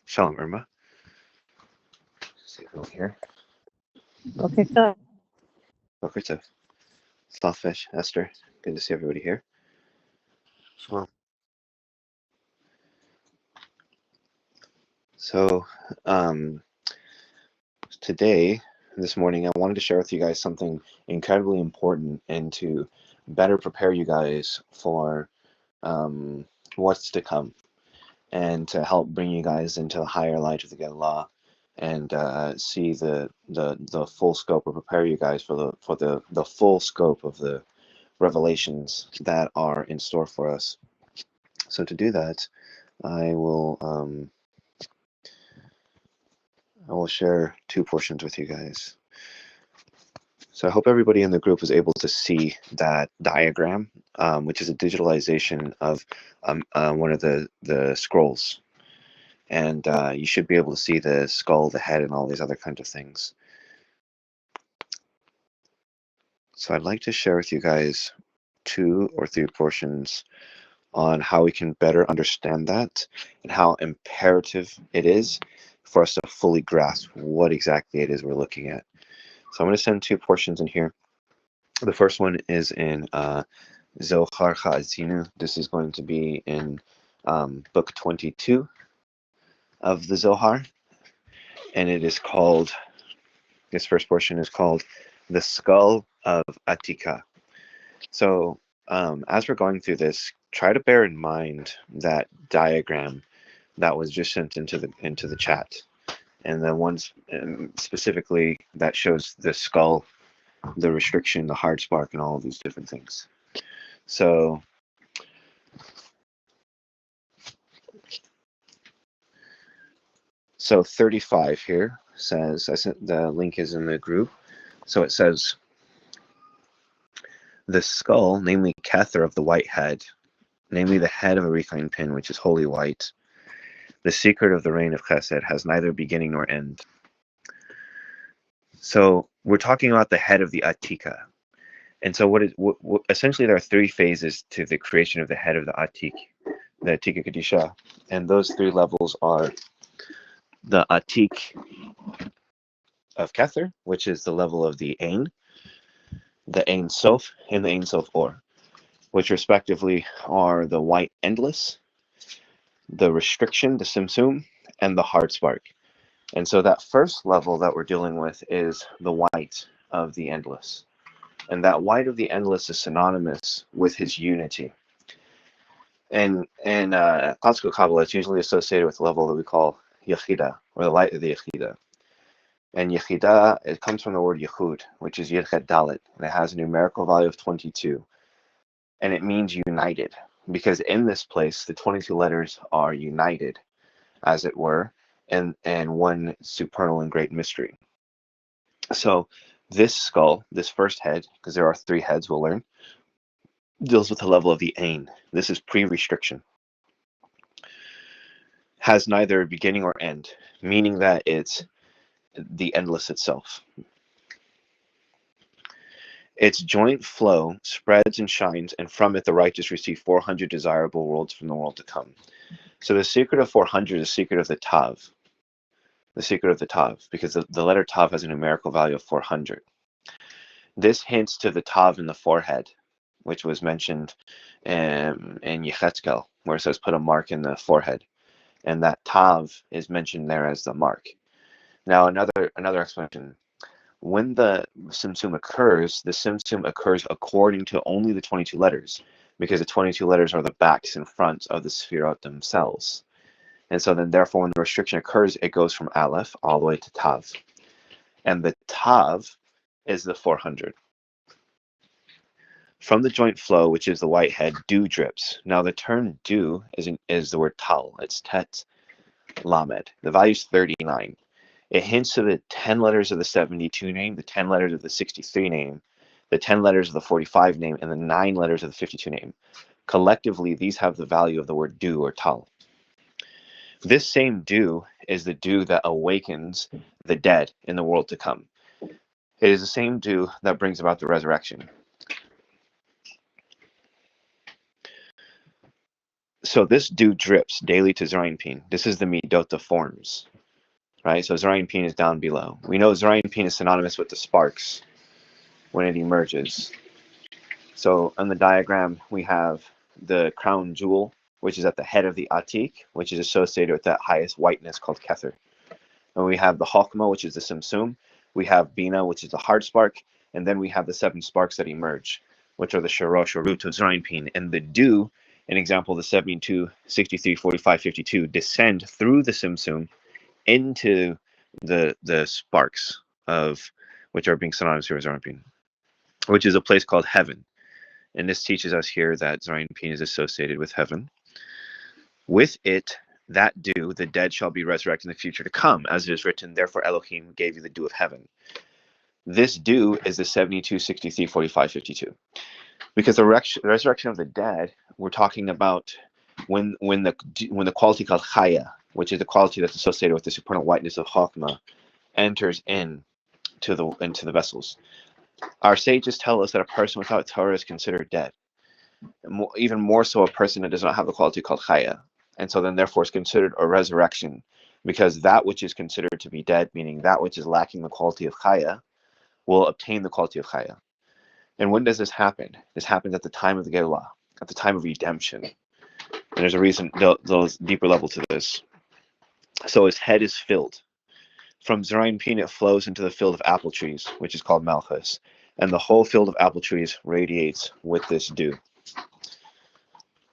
Shalom, Irma. See who here. Okay, so Boker Tov. Saltfish, Esther. Good to see everybody here. Shalom. So, today, this morning, I wanted to share with you guys something incredibly important and to better prepare you guys for what's to come, and to help bring you guys into the higher light of the Gedilah, and see the full scope, or prepare you guys for the full scope of the revelations that are in store for us. So to do that, I will share two portions with you guys. So I hope everybody in the group was able to see that diagram, which is a digitalization of one of the scrolls. And you should be able to see the skull, the head, and all these other kinds of things. So I'd like to share with you guys 2 or 3 portions on how we can better understand that, and how imperative it is for us to fully grasp what exactly it is we're looking at. So I'm going to send 2 portions in here. The first one is in Zohar Ha'azinu. This is going to be in book 22 of the Zohar, and it is called, this first portion is called The Skull of Atika. So as we're going through this, try to bear in mind that diagram that was just sent into the chat, and the ones specifically that shows the skull, the restriction, the hard spark, and all of these different things. So So 35 here says, I sent the link is in the group. So it says, the skull, namely Kether of the white head, namely the head of a recline pin, which is holy white, the secret of the reign of Chesed, has neither beginning nor end. So we're talking about the head of the Atika. And so essentially there are 3 phases to the creation of the head of the Atik, the Atika Kadisha. And those 3 levels are the Atik of Kether, which is the level of the Ein Sof, and the Ein Sof Or, which respectively are the white endless, the restriction, the Simsum, and the hard spark. And so that first level that we're dealing with is the white of the endless. And that white of the endless is synonymous with his unity. And in classical Kabbalah, it's usually associated with the level that we call Yechida, or the light of the Yechida. And Yechida, it comes from the word Yehud, which is Yechet Dalet, and it has a numerical value of 22. And it means united, because in this place, the 22 letters are united, as it were, and one supernal and great mystery. So this skull, this first head, because there are 3 heads we'll learn, deals with the level of the Ein. This is pre-restriction. Has neither beginning or end, meaning that it's the endless itself. Its joint flow spreads and shines, and from it the righteous receive 400 desirable worlds from the world to come. So the secret of 400 is the secret of the Tav. The secret of the Tav, because the letter Tav has a numerical value of 400. This hints to the Tav in the forehead, which was mentioned in Yechezkel, where it says put a mark in the forehead. And that Tav is mentioned there as the mark. Now another explanation. When the Simsum occurs, the Simsum occurs according to only the 22 letters, because the 22 letters are the backs and fronts of the Sefirot themselves. And so then therefore when the restriction occurs, it goes from Aleph all the way to Tav. And the Tav is the 400. From the joint flow, which is the white head, dew drips. Now the term dew is the word tal. It's tet lamed. The value is 39. It hints to the 10 letters of the 72 name, the 10 letters of the 63 name, the 10 letters of the 45 name, and the 9 letters of the 52 name. Collectively, these have the value of the word dew or tal. This same dew is the dew that awakens the dead in the world to come. It is the same dew that brings about the resurrection. So this dew drips daily to Zerayin. This is the midot of forms, right? So Zerayin is down below. We know Zerayin is synonymous with the sparks when it emerges. So on the diagram, we have the crown jewel, which is at the head of the Atik, which is associated with that highest whiteness called Kether. And we have the Chokmah, which is the Simsum. We have Bina, which is the hard spark. And then we have the 7 sparks that emerge, which are the Shorosh or root of Zerayin. And the dew, an example, the 72, 63, 45, 52, descend through the Simsum into the sparks of which are being synonymous here with Zerayin, which is a place called heaven. And this teaches us here that Zerayin is associated with heaven. With it, that dew, the dead shall be resurrected in the future to come, as it is written, therefore Elohim gave you the dew of heaven. This dew is the 72, 63, 45, 52. Because the resurrection of the dead, we're talking about when the quality called chaya, which is the quality that's associated with the supernal whiteness of Chokmah, enters into the vessels. Our sages tell us that a person without Torah is considered dead. Even more so, a person that does not have the quality called chaya. And so then therefore is considered a resurrection, because that which is considered to be dead, meaning that which is lacking the quality of chaya, will obtain the quality of chaya. And when does this happen? This happens at the time of the Geulah, at the time of redemption. And there's a reason, there's deeper level to this. So his head is filled. From Zerayin it flows into the field of apple trees, which is called Malchus. And the whole field of apple trees radiates with this dew.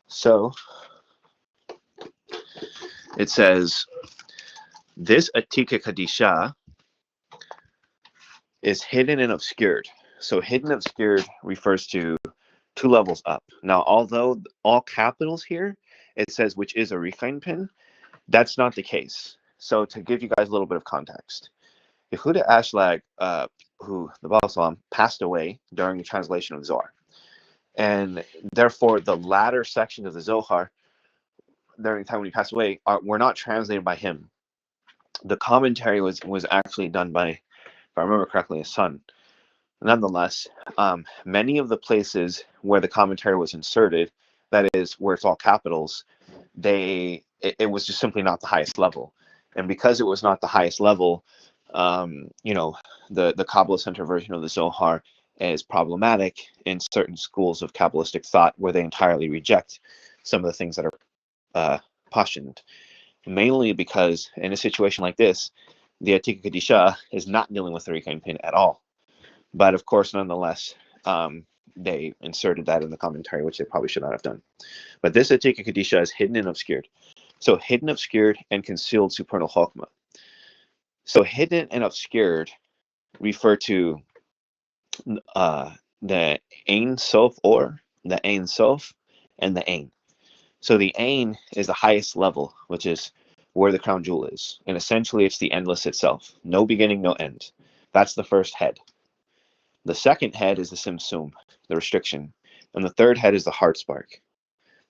So it says, this Atika Kadisha is hidden and obscured. So hidden and obscured refers to 2 levels up. Now, although all capitals here, it says which is a refine pin, that's not the case. So to give you guys a little bit of context, Yehuda Ashlag, who the Baal Salam passed away during the translation of Zohar. And therefore, the latter sections of the Zohar, during the time when he passed away, were not translated by him. The commentary was actually done by, if I remember correctly, his son. Nonetheless, many of the places where the commentary was inserted, that is, where it's all capitals, it was just simply not the highest level. And because it was not the highest level, the Kabbalah Center version of the Zohar is problematic in certain schools of Kabbalistic thought where they entirely reject some of the things that are pashtuned. Mainly because in a situation like this, the Atika Kadisha is not dealing with the Rikain pin at all. But of course, nonetheless, they inserted that in the commentary, which they probably should not have done. But this Atika Kadisha is hidden and obscured. So hidden, obscured, and concealed supernal Chokmah. So hidden and obscured refer to the Ein Sof or the Ein Sof and the Ein. So the Ein is the highest level, which is where the crown jewel is. And essentially it's the endless itself. No beginning, no end. That's the first head. The second head is the Simsum, the restriction. And the third head is the heart spark.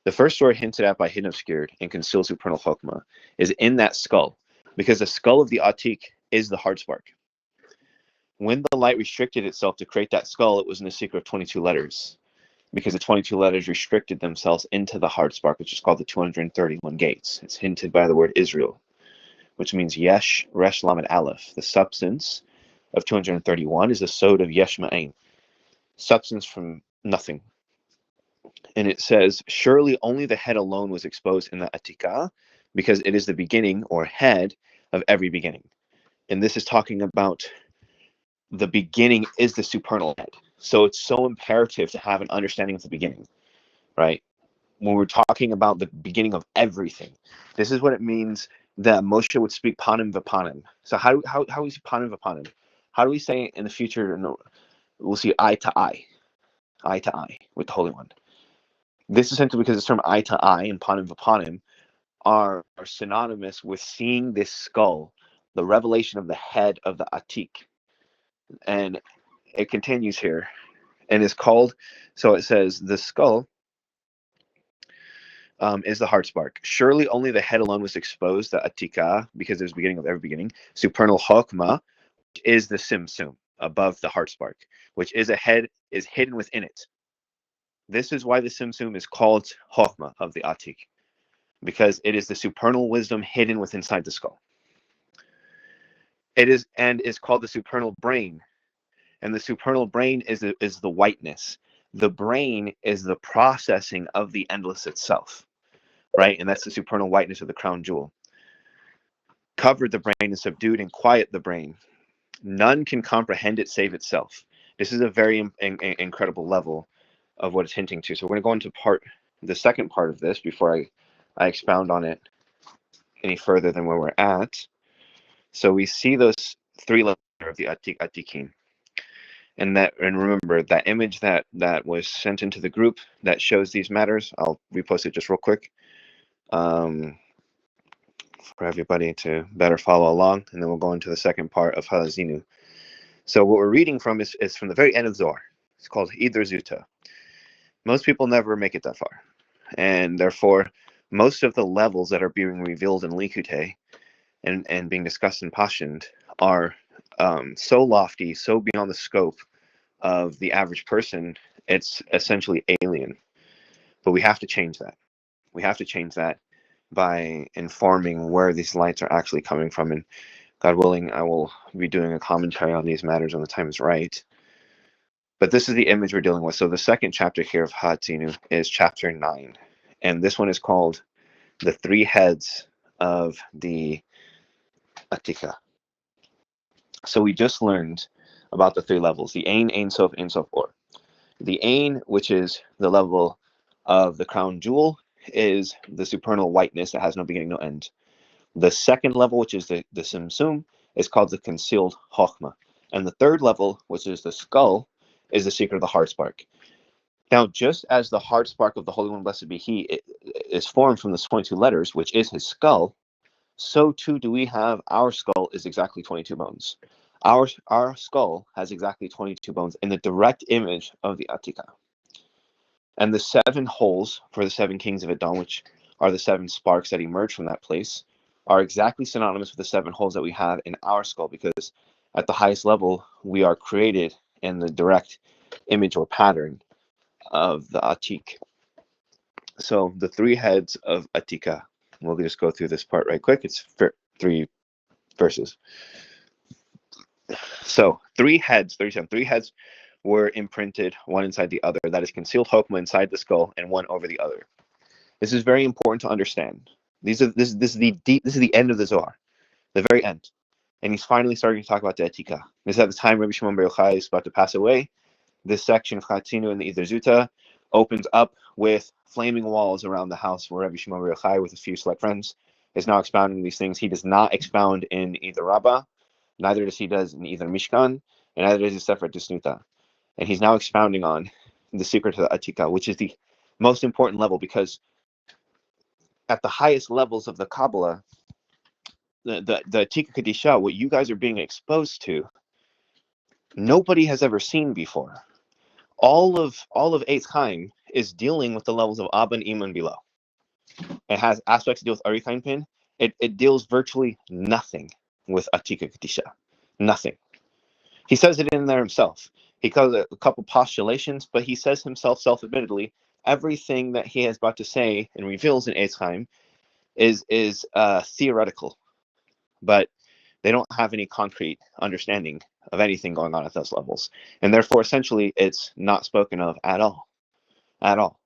The first story hinted at by hidden, obscured, and concealed supernal Chokmah is in that skull, because the skull of the Atik is the heart spark. When the light restricted itself to create that skull, it was in the secret of 22 letters, because the 22 letters restricted themselves into the heart spark, which is called the 231 gates. It's hinted by the word Israel, which means Yesh, Resh, Lamed, Aleph. The substance of 231 is the sod of Yesh Ma'ain, substance from nothing. And it says, surely only the head alone was exposed in the Atika, because it is the beginning or head of every beginning. And this is talking about the beginning is the supernal head. So it's so imperative to have an understanding of the beginning, right? When we're talking about the beginning of everything, this is what it means that Moshe would speak panim v'panim. So how is he panim v'panim? How do we say in the future? We'll see eye to eye with the Holy One. This is simply because the term eye to eye and panim v'panim are synonymous with seeing this skull, the revelation of the head of the Atik. And it continues here and is called, so it says, the skull is the heart spark. Surely only the head alone was exposed, the Atika, because there's the beginning of every beginning. Supernal Chokmah is the Simsum, above the heart spark, which is a head, is hidden within it. This is why the Simsum is called Chokmah of the Atik. because it is the supernal wisdom hidden within inside the skull. It is and is called the supernal brain, and the supernal brain is the whiteness. The brain is the processing of the endless itself, right? And that's the supernal whiteness of the crown jewel. Covered the brain and subdued and quiet the brain. None can comprehend it save itself. This is a very incredible level of what it's hinting to. So we're going to go into the second part of this before I expound on it any further than where we're at. So we see those three levels of the Atikin. And remember that image that was sent into the group that shows these matters. I'll repost it just real quick for everybody to better follow along, and then we'll go into the second part of Hazinu. So what we're reading from is from the very end of Zohar. It's called Idr Zuta. Most people never make it that far, and therefore most of the levels that are being revealed in Likutei and being discussed in Pashund are so lofty, so beyond the scope of the average person, it's essentially alien. But we have to change that. We have to change that by informing where these lights are actually coming from. And God willing, I will be doing a commentary on these matters when the time is right. But this is the image we're dealing with. So the second chapter here of Hatzinu is chapter 9. And this one is called The Three Heads of the Atika. So we just learned about the three levels, the Ein, Ein Sof, Or. The Ein, which is the level of the crown jewel, is the supernal whiteness that has no beginning, no end. The second level, which is the Simsum, is called the concealed Chokhmah. And the third level, which is the skull, is the secret of the heart spark. Now, just as the heart spark of the Holy One, blessed be He, is formed from the 22 letters, which is His skull, so too do we have our skull is exactly 22 bones. Our skull has exactly 22 bones in the direct image of the Atika. And the 7 holes for the 7 kings of Edom, which are the 7 sparks that emerge from that place, are exactly synonymous with the 7 holes that we have in our skull, because at the highest level, we are created in the direct image or pattern of the Atik. So the 3 heads of Atika. We'll just go through this part right quick. It's 3 verses. So 3 heads, 37. 3 heads were imprinted, one inside the other. That is concealed Chokmah inside the skull, and one over the other. This is very important to understand. This is the end of the Zohar, the very end, and he's finally starting to talk about the Atika. This is at the time Rabbi Shimon Bar Yochai is about to pass away. This section of Chatzinu in the Idr Zuta opens up with flaming walls around the house where Rabbi Shimon Bar Yochai, with a few select friends, is now expounding these things. He does not expound in either Rabbah, neither does he does in either Mishkan, and neither does he SEFER Desnuta. And he's now expounding on the secret of the Atika, which is the most important level, because at the highest levels of the Kabbalah, the Atika Kadisha, what you guys are being exposed to, nobody has ever seen before. All of Eitz Chaim is dealing with the levels of Abba and Iman below. It has aspects to deal with Arich Pin. It deals virtually nothing with Atika Kadisha. Nothing. He says it in there himself. He calls it a couple postulations, but he says himself, self-admittedly, everything that he has about to say and reveals in Eitz Chaim is theoretical, but they don't have any concrete understanding of anything going on at those levels, and therefore, essentially, it's not spoken of at all. At all.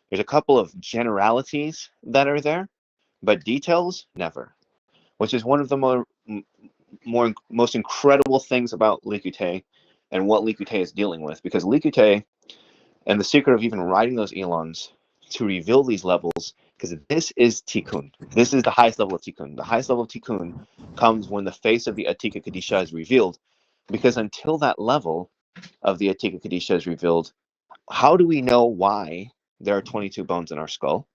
There's a couple of generalities that are there, but details never. Which is one of the most incredible things about Likutei and what Likutei is dealing with, because Likutei and the secret of even writing those elons to reveal these levels, because this is Tikkun. This is the highest level of Tikkun. The highest level of Tikkun comes when the face of the Atika Kadisha is revealed, because until that level of the Atika Kadisha is revealed, how do we know why there are 22 bones in our skull?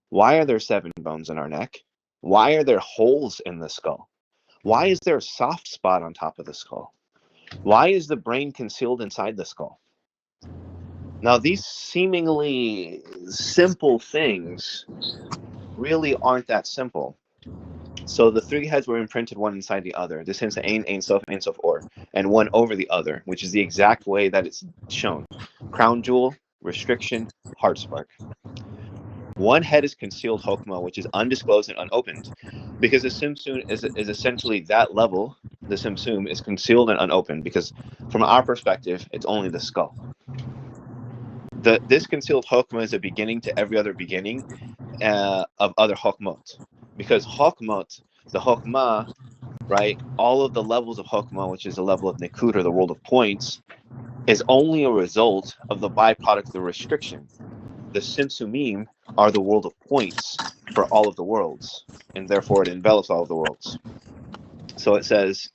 Why are there 7 bones in our neck? Why are there holes in the skull? Why is there a soft spot on top of the skull? Why is the brain concealed inside the skull? Now, these seemingly simple things really aren't that simple. So the 3 heads were imprinted one inside the other. This hints at Ein Sof, Or, and one over the other, which is the exact way that it's shown. Crown jewel, restriction, heart spark. One head is concealed Chokmah, which is undisclosed and unopened, because the Simsum is essentially that level. The Simsum is concealed and unopened, because from our perspective, it's only the skull. This concealed Chokmah is a beginning to every other beginning of other Chokmot, because Chokmot, the Chokmah, right, all of the levels of Chokmah, which is the level of Nikud, or the world of points, is only a result of the byproduct of the restriction. The Simsumim are the world of points for all of the worlds, and therefore it envelops all of the worlds. So it says,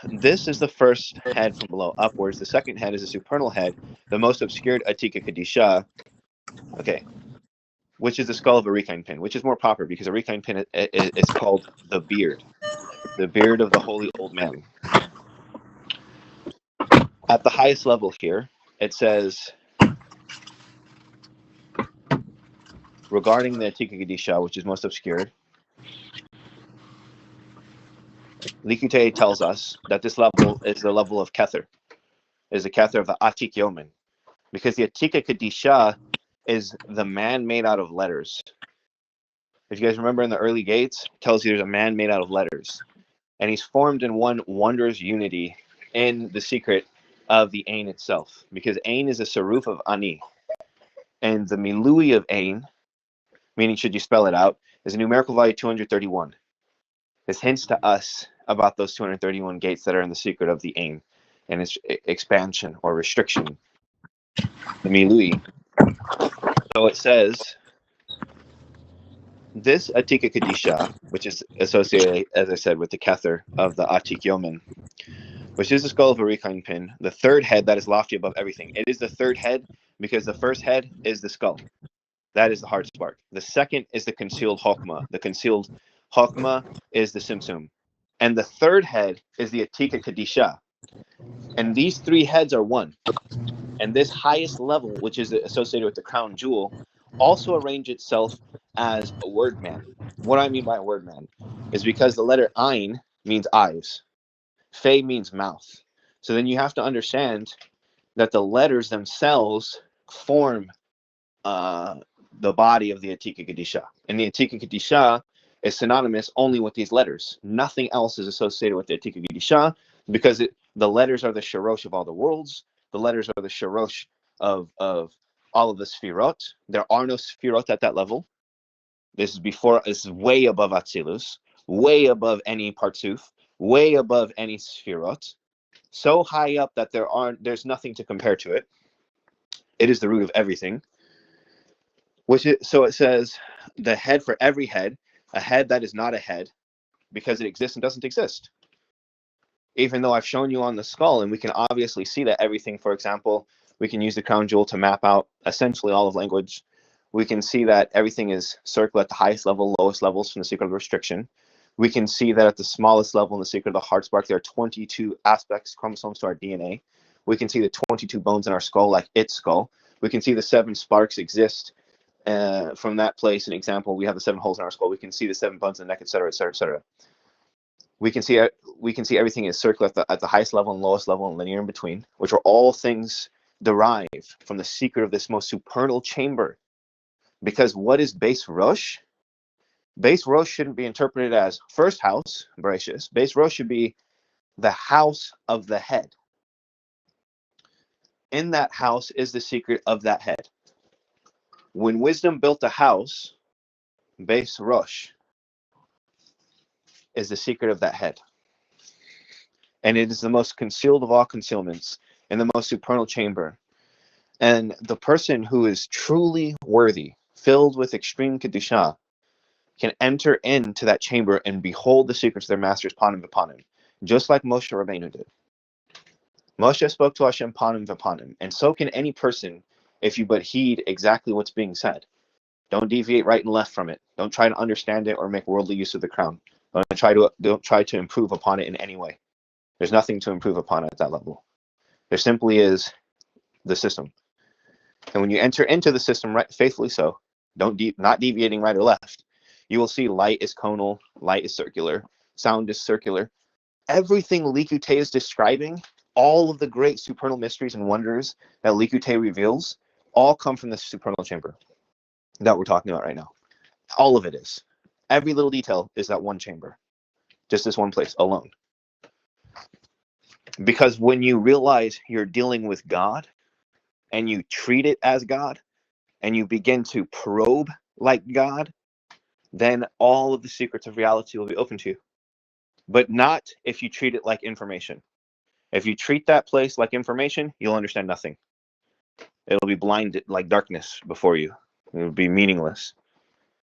this is the first head from below upwards. The second head is a supernal head, the most obscured Atika Kadisha, okay, which is the skull of a Rekine pin, which is more proper because a Rekine pin is called the beard of the holy old man. At the highest level here, it says, regarding the Atika Kadisha, which is most obscured, Likutei tells us that this level is the level of Kether, is the Kether of the Atik Yomen, because the Atika Kadisha is the man made out of letters. If you guys remember in the early gates, it tells you there's a man made out of letters, and he's formed in one wondrous unity in the secret of the Ain itself, because Ain is a Saruf of Ani, and the Milui of Ain, meaning should you spell it out, is a numerical value 231. This hints to us about those 231 gates that are in the secret of the Ain and its expansion or restriction, the Milui. So it says, this Atika Kadisha, which is associated, as I said, with the Kether of the Atik Yomen, which is the skull of a Rekine pin, the third head that is lofty above everything. It is the third head because the first head is the skull. That is the heart spark. The second is the concealed Chokmah. The concealed Chokmah is the Simsum. And the third head is the Atika Kadisha. And these three heads are one. And this highest level, which is associated with the crown jewel, also arrange itself as a word man. What I mean by a word man is because the letter Ein means eyes. Fe means mouth. So then you have to understand that the letters themselves form the body of the Atika Kadisha. And the Atika Kadisha is synonymous only with these letters. Nothing else is associated with the Atika Kadisha because the letters are the Sharosh of all the worlds. The letters are the Sharosh of all of the Sfirot. There are no Sfirot at that level. This is way above Atzilus, way above any Partsuf, way above any Sfirot. So high up that there's nothing to compare to it. It is the root of everything. So it says the head for every head, a head that is not a head, because it exists and doesn't exist. Even though I've shown you on the skull, and we can obviously see that everything, for example, we can use the crown jewel to map out essentially all of language. We can see that everything is circled at the highest level, lowest levels from the secret of restriction. We can see that at the smallest level in the secret of the heart spark, there are 22 aspects, chromosomes to our DNA. We can see the 22 bones in our skull, like its skull. We can see the 7 sparks exist from that place. An example, we have the 7 holes in our skull. We can see the 7 bones in the neck, etc., etc., etc. We can see everything is circled at the highest level and lowest level and linear in between, which are all things derived from the secret of this most supernal chamber. Because what is Beis Rosh? Beis Rosh shouldn't be interpreted as first house, Bereshis. Beis Rosh should be the house of the head. In that house is the secret of that head. When wisdom built a house, Beis Rosh is the secret of that head. And it is the most concealed of all concealments in the most supernal chamber. And the person who is truly worthy, filled with extreme Kadisha, can enter into that chamber and behold the secrets of their masters panim v'panim, just like Moshe Rabbeinu did. Moshe spoke to Hashem panim v'panim, and so can any person if you but heed exactly what's being said. Don't deviate right and left from it. Don't try to understand it or make worldly use of the crown. Don't try to improve upon it in any way. There's nothing to improve upon at that level. There simply is the system. And when you enter into the system right, faithfully so, not deviating right or left, you will see light is conal, light is circular, sound is circular. Everything Likutei is describing, all of the great supernal mysteries and wonders that Likutei reveals, all come from this supernal chamber that we're talking about right now. All of it is. Every little detail is that one chamber, just this one place alone. Because when you realize you're dealing with God and you treat it as God and you begin to probe like God, then all of the secrets of reality will be open to you. But not if you treat it like information. If you treat that place like information, you'll understand nothing. It'll be blinded like darkness before you. It will be meaningless.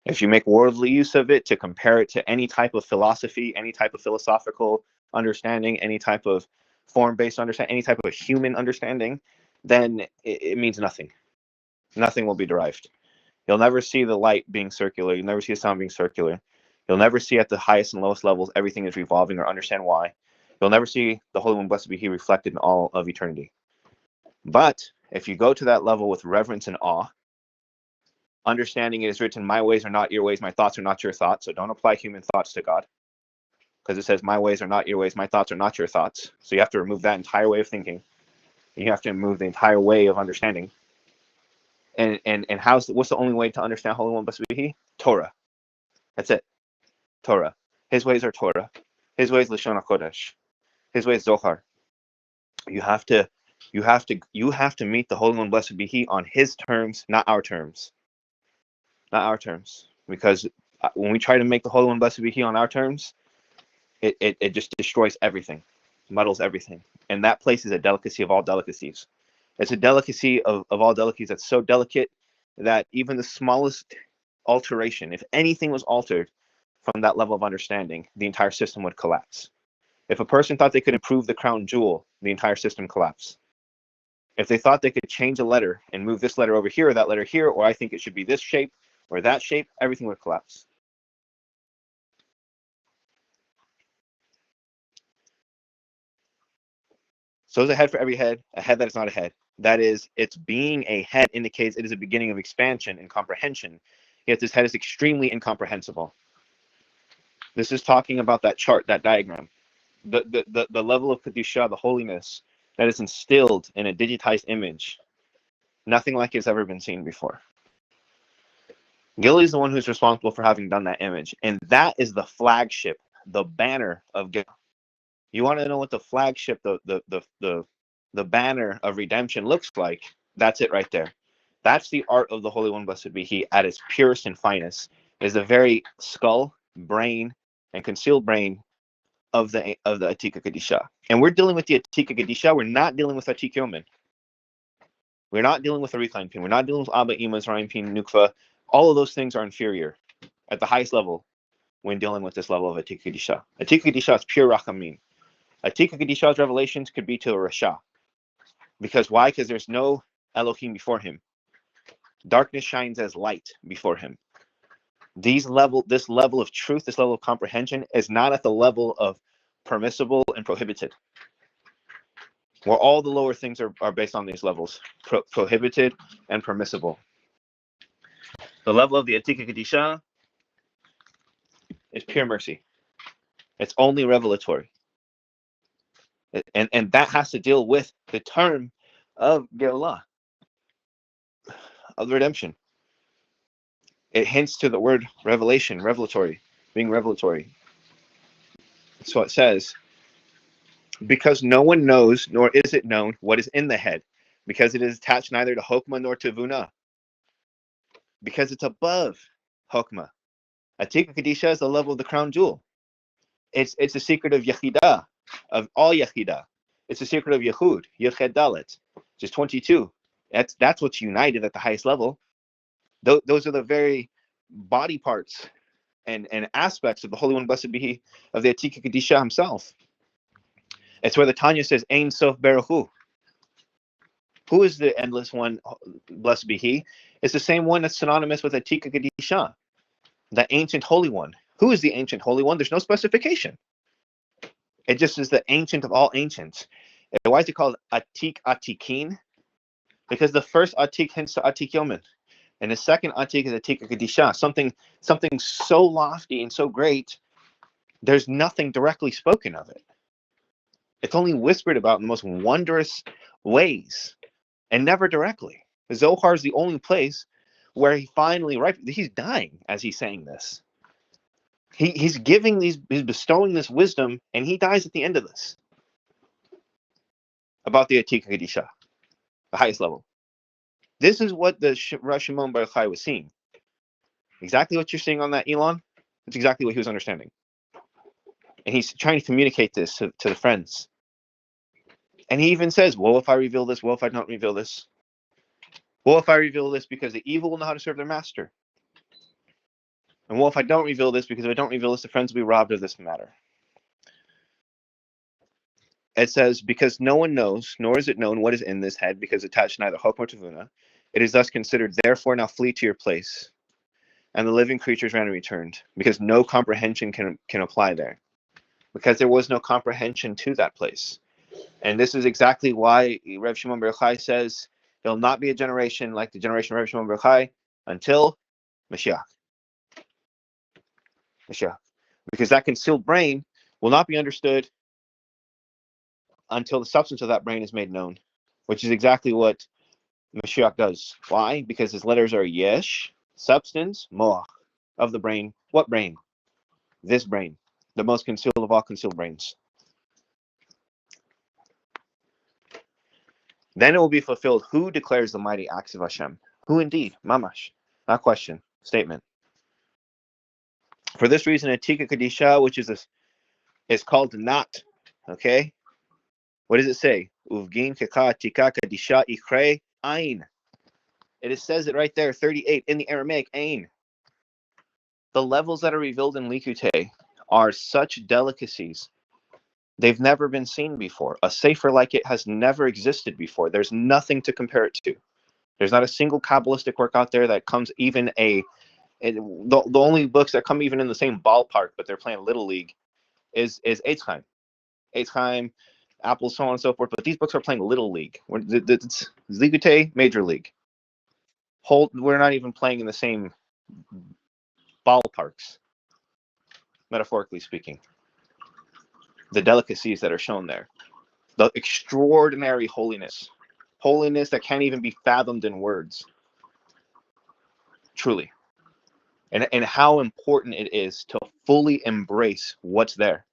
If you make worldly use of it to compare it to any type of philosophy, any type of philosophical understanding, any type of form-based understanding, any type of human understanding, then it means nothing. Nothing will be derived. You'll never see the light being circular. You'll never see the sound being circular. You'll never see at the highest and lowest levels everything is revolving or understand why. You'll never see the Holy One, blessed be He, reflected in all of eternity. But if you go to that level with reverence and awe, understanding it is written, my ways are not your ways, my thoughts are not your thoughts. So don't apply human thoughts to God. Because it says, my ways are not your ways, my thoughts are not your thoughts. So you have to remove that entire way of thinking. You have to remove the entire way of understanding. And what's the only way to understand Holy One, blessed be He? Torah. That's it. Torah. His ways are Torah. His ways Lashon HaKodesh. His ways Zohar. You have to meet the Holy One, blessed be He, on His terms, not our terms. Not our terms. Because when we try to make the Holy One, blessed be He, on our terms, it just destroys everything, muddles everything. And that place is a delicacy of all delicacies. It's a delicacy of all delicacies that's so delicate that even the smallest alteration, if anything was altered from that level of understanding, the entire system would collapse. If a person thought they could improve the crown jewel, the entire system collapsed. If they thought they could change a letter and move this letter over here or that letter here, or I think it should be this shape or that shape, everything would collapse. So there's a head for every head, a head that is not a head. That is, its being a head indicates it is a beginning of expansion and comprehension. Yet this head is extremely incomprehensible. This is talking about that chart, that diagram. The level of Kadisha, the holiness that is instilled in a digitized image. Nothing like it's ever been seen before. Gili is the one who's responsible for having done that image. And that is the flagship, the banner of Gili. You want to know what the flagship, the banner of redemption looks like? That's it right there. That's the art of the Holy One, blessed be He, at its purest and finest. Is the very skull, brain, and concealed brain of the Atika Kadisha. And we're dealing with the Atika Kadisha. We're not dealing with Atik Yomin. We're not dealing with a recline pin. We're not dealing with Abba, Ima, Zerayim Pin, Nukva. All of those things are inferior at the highest level when dealing with this level of Atika Kadisha. Atika Kadisha is pure Rachamim. Atika Kadisha's revelations could be to a Rasha. Because why? Because there's no Elohim before him. Darkness shines as light before him. This level of truth, this level of comprehension is not at the level of permissible and prohibited. Where all the lower things are based on these levels. Prohibited and permissible. The level of the Atika Kadisha is pure mercy. It's only revelatory. And that has to deal with the term of Geulah, of redemption. It hints to the word revelation, revelatory, being revelatory. So it says, because no one knows, nor is it known, what is in the head, because it is attached neither to Hokmah nor to Vuna, because it's above Hokmah. Atika Kadisha is the level of the crown jewel. It's the secret of Yechidah, of all Yechidah. It's the secret of Yehud, Yeched Dalet, which is 22. That's what's united at the highest level. Those are the very body parts and aspects of the Holy One, blessed be He, of the Atika Kadisha himself. It's where the Tanya says, Ein Sof Berehu. Who is the endless one, blessed be He? It's the same one that's synonymous with Atika Kadisha, the ancient Holy One. Who is the ancient Holy One? There's no specification. It just is the ancient of all ancients. And why is it called Atik Atikin? Because the first Atik hints to Atik Yomin. And the second Atik is Atika Kadisha. Something so lofty and so great, there's nothing directly spoken of it. It's only whispered about in the most wondrous ways, and never directly. The Zohar is the only place where he finally, right, he's dying as he's saying this. He's giving these, he's bestowing this wisdom, and he dies at the end of this. About the Atika Kadisha, the highest level. This is what the Rav Shimon Bar Yochai was seeing. Exactly what you're seeing on that, Elon. It's exactly what he was understanding. And he's trying to communicate this to the friends. And he even says, well, if I reveal this, well, if I don't reveal this. Well, if I reveal this, because the evil will know how to serve their master. And well, if I don't reveal this, because if I don't reveal this, the friends will be robbed of this matter. It says, because no one knows, nor is it known what is in this head, because attached neither hope nor tavuna. It is thus considered, therefore now flee to your place. And the living creatures ran and returned, because no comprehension can apply there. Because there was no comprehension to that place. And this is exactly why Rav Shimon Bar Yochai says, there will not be a generation like the generation of Rav Shimon Bar Yochai until Mashiach. Because that concealed brain will not be understood until the substance of that brain is made known, which is exactly what Mashiach does. Why? Because his letters are yesh, substance, moach, of the brain. What brain? This brain, the most concealed of all concealed brains. Then it will be fulfilled. Who declares the mighty acts of Hashem? Who indeed? Mamash. Not question. Statement. For this reason, Atika Kadisha, which is called not. Okay? What does it say? Uvgin keka Atika Kadisha ikre ein. It says it right there, 38, in the Aramaic, ein. The levels that are revealed in Likutei are such delicacies. They've never been seen before. A sefer like it has never existed before. There's nothing to compare it to. There's not a single Kabbalistic work out there that comes even the only books that come even in the same ballpark, but they're playing Little League, is Eitz Chaim, Apple, so on and so forth. But these books are playing Little League. It's Likutei, Major League. We're not even playing in the same ballparks, metaphorically speaking. The delicacies that are shown there. The extraordinary holiness that can't even be fathomed in words. Truly. And how important it is to fully embrace what's there.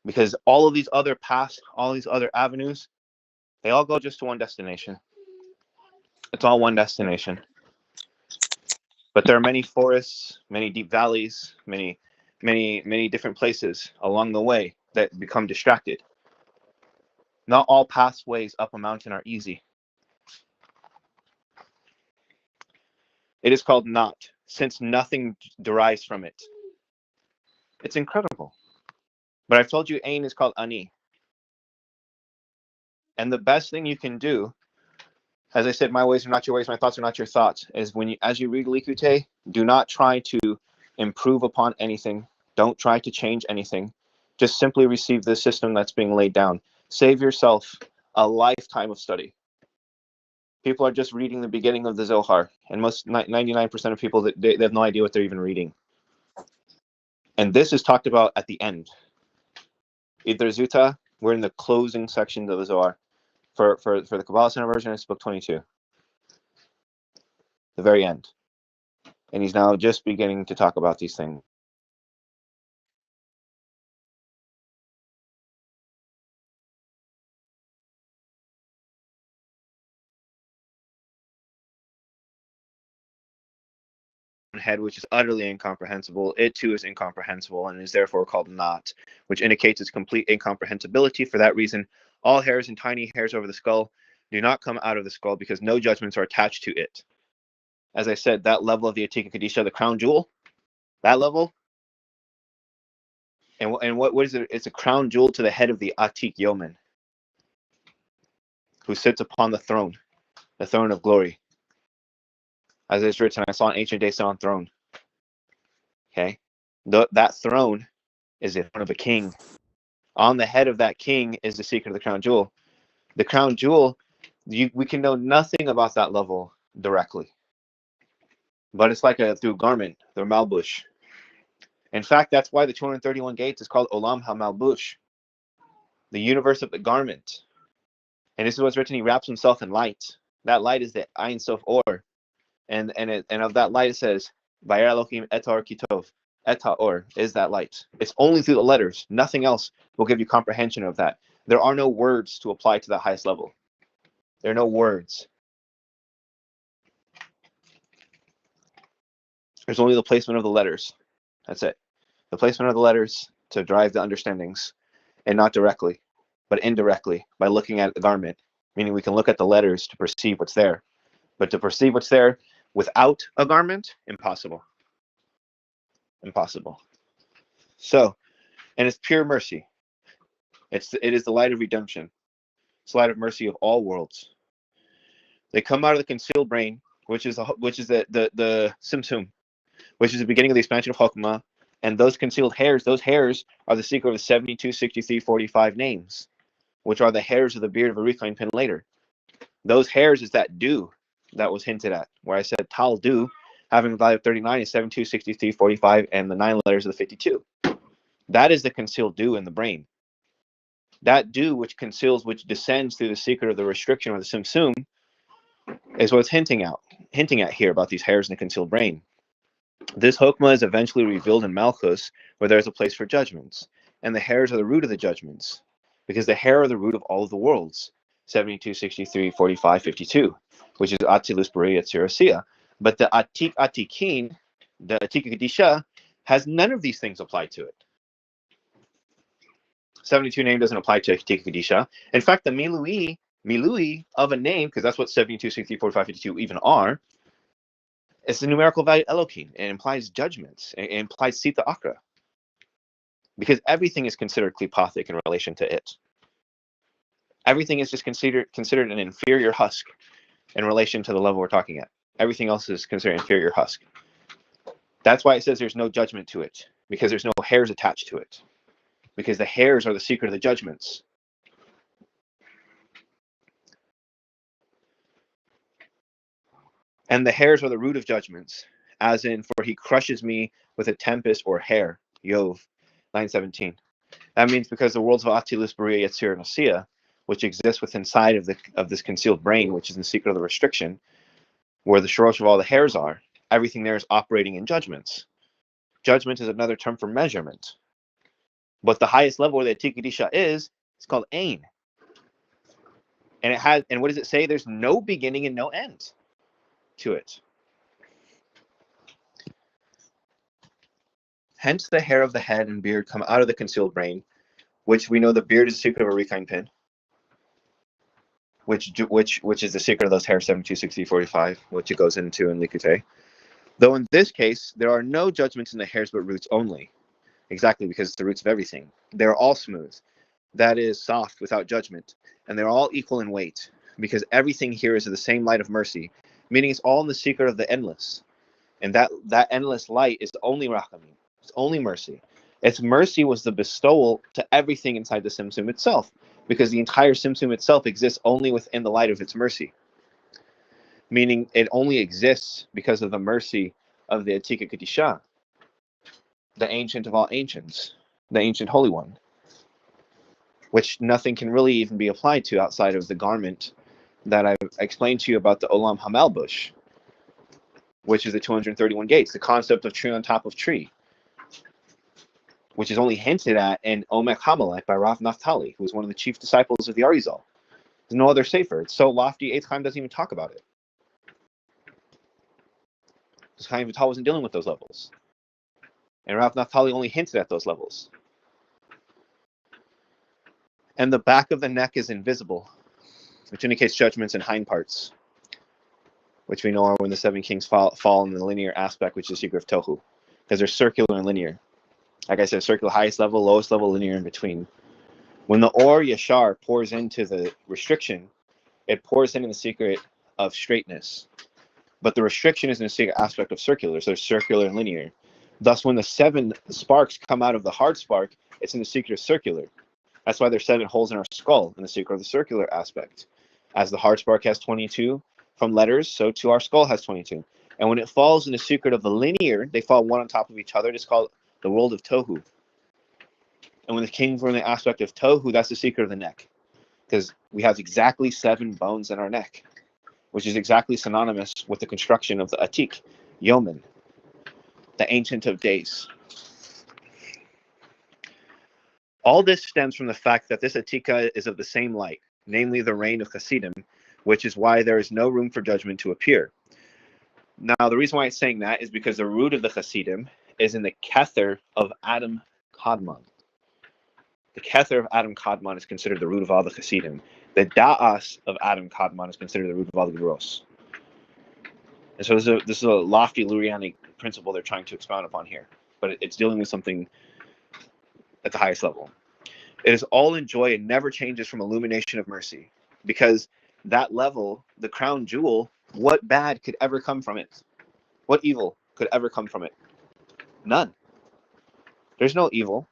Because all of these other paths, all these other avenues, they all go just to one destination. It's all one destination. But there are many forests, many deep valleys, many different places along the way that become distracted. Not all pathways up a mountain are easy. It is called not, since nothing derives from it. It's incredible. But I've told you Ain is called Ani. And the best thing you can do, as I said, my ways are not your ways, my thoughts are not your thoughts, is as you read Likutei, do not try to improve upon anything. Don't try to change anything. Just simply receive the system that's being laid down. Save yourself a lifetime of study. People are just reading the beginning of the Zohar, and most 99% of people, they have no idea what they're even reading. And this is talked about at the end. Idr Zuta, we're in the closing section of the Zohar. For the Kabbalah Center version, it's book 22. The very end. And he's now just beginning to talk about these things. Head, which is utterly incomprehensible, it too is incomprehensible and is therefore called not, which indicates its complete incomprehensibility. For that reason, all hairs and tiny hairs over the skull do not come out of the skull, because no judgments are attached to it. As I said, that level of the Atika Kadisha, the crown jewel, that level, and what is it? It's a crown jewel to the head of the Atik Yomen, who sits upon the throne of glory. As it's written, I saw an ancient days on throne. Okay, that throne is the throne of a king. On the head of that king is the secret of the crown jewel. The crown jewel, we can know nothing about that level directly, but it's like through garment, through malbush. In fact, that's why the 231 gates is called Olam HaMalbush, the universe of the garment. And this is what's written: he wraps himself in light. That light is the Ein Sof Or. And of that light it says, Vayera Elohim etor kitov. Eta Or is that light. It's only through the letters. Nothing else will give you comprehension of that. There are no words to apply to the highest level. There are no words. There's only the placement of the letters. That's it. The placement of the letters to drive the understandings, and not directly, but indirectly by looking at the garment, meaning we can look at the letters to perceive what's there. But to perceive what's there without a garment, impossible. Impossible. So, and it's pure mercy. It is the light of redemption. It's the light of mercy of all worlds. They come out of the concealed brain, which is the Simsum, which is the beginning of the expansion of Chokmah, and those concealed hairs, those hairs are the secret of the 72, 63, 45 names, which are the hairs of the beard of a recline pin later. Those hairs is that dew that was hinted at, where I said Tal dew, having the value of 39 is 72, 63, 45, and the 9 letters of the 52. That is the concealed dew in the brain. That dew which conceals, which descends through the secret of the restriction or the Simsum, is what's hinting at here about these hairs in the concealed brain. This Hokmah is eventually revealed in Malchus, where there is a place for judgments, and the hairs are the root of the judgments, because the hair are the root of all of the worlds, 72, 63, 45, 52, which is Atzilus Berea Tzirosiyah. But the Atikin, the Atika Kadisha, has none of these things applied to it. 72 name doesn't apply to Atika Kadisha. In fact, the Milui of a name, because that's what 72, 63, 45, 52 even are, it's the numerical value Elohim. It implies judgments. It implies Sita Akra. Because everything is considered klipathic in relation to it. Everything is just considered an inferior husk in relation to the level we're talking at. Everything else is considered inferior husk. That's why it says there's no judgment to it, because there's no hairs attached to it. Because the hairs are the secret of the judgments. And the hairs are the root of judgments, as in, for he crushes me with a tempest or hair, Yov, 9:17. That means because the worlds of Atilus, Berea, Yetzir, and Osiyah, which exist within inside of this concealed brain, which is the secret of the restriction, where the shorosh of all the hairs are, everything there is operating in judgments. Judgment is another term for measurement. But the highest level where the Atika Kadisha is, it's called Ein. And what does it say? There's no beginning and no end to it. Hence the hair of the head and beard come out of the concealed brain, which we know the beard is the secret of a recline pin, which is the secret of those hairs 72, 60, 45, which it goes into in Likute. Though in this case, there are no judgments in the hairs but roots only. Exactly, because it's the roots of everything. They're all smooth. That is soft without judgment. And they're all equal in weight, because everything here is of the same light of mercy, meaning it's all in the secret of the endless. And that endless light is only rachamim. It's only mercy. Its mercy was the bestowal to everything inside the Simsum itself, because the entire Simsum itself exists only within the light of its mercy. Meaning it only exists because of the mercy of the Atika Kadisha, the ancient of all ancients, the ancient holy one, which nothing can really even be applied to outside of the garment that I've explained to you about, the Olam Hamelbush, which is the 231 gates, the concept of tree on top of tree, which is only hinted at in Omek Hamelech by Rav Naftali, who was one of the chief disciples of the Arizal. There's no other sefer. It's so lofty, Eitz Chaim doesn't even talk about it. Because Chaim Vital wasn't dealing with those levels. And Rav Naftali only hinted at those levels. And the back of the neck is invisible, which indicates judgments in hind parts, which we know are when the seven kings fall in the linear aspect, which is the secret of Tohu, because they're circular and linear. Like I said, circular, highest level, lowest level, linear in between. When the Or Yashar pours into the restriction, it pours in the secret of straightness. But the restriction is in the secret aspect of circular, so it's circular and linear. Thus, when the 7 sparks come out of the hard spark, it's in the secret of circular. That's why there's 7 holes in our skull in the secret of the circular aspect. As the hard spark has 22 from letters, so too our skull has 22. And when it falls in the secret of the linear, they fall one on top of each other. It's called the world of Tohu. And when the kings were in the aspect of Tohu, that's the secret of the neck. Because we have exactly 7 bones in our neck. which is exactly synonymous with the construction of the Atik, Yomen, the Ancient of Days. All this stems from the fact that this Atika is of the same light, namely the reign of Hasidim, which is why there is no room for judgment to appear. Now, the reason why it's saying that is because the root of the Hasidim is in the Kether of Adam Kadmon. The Kether of Adam Kadmon is considered the root of all the Hasidim. The Da'as of Adam Kadmon is considered the root of all the Geros. And so this is a lofty Lurianic principle they're trying to expound upon here. But it's dealing with something at the highest level. It is all in joy and never changes from illumination of mercy. Because that level, the crown jewel, what bad could ever come from it? What evil could ever come from it? None. There's no evil.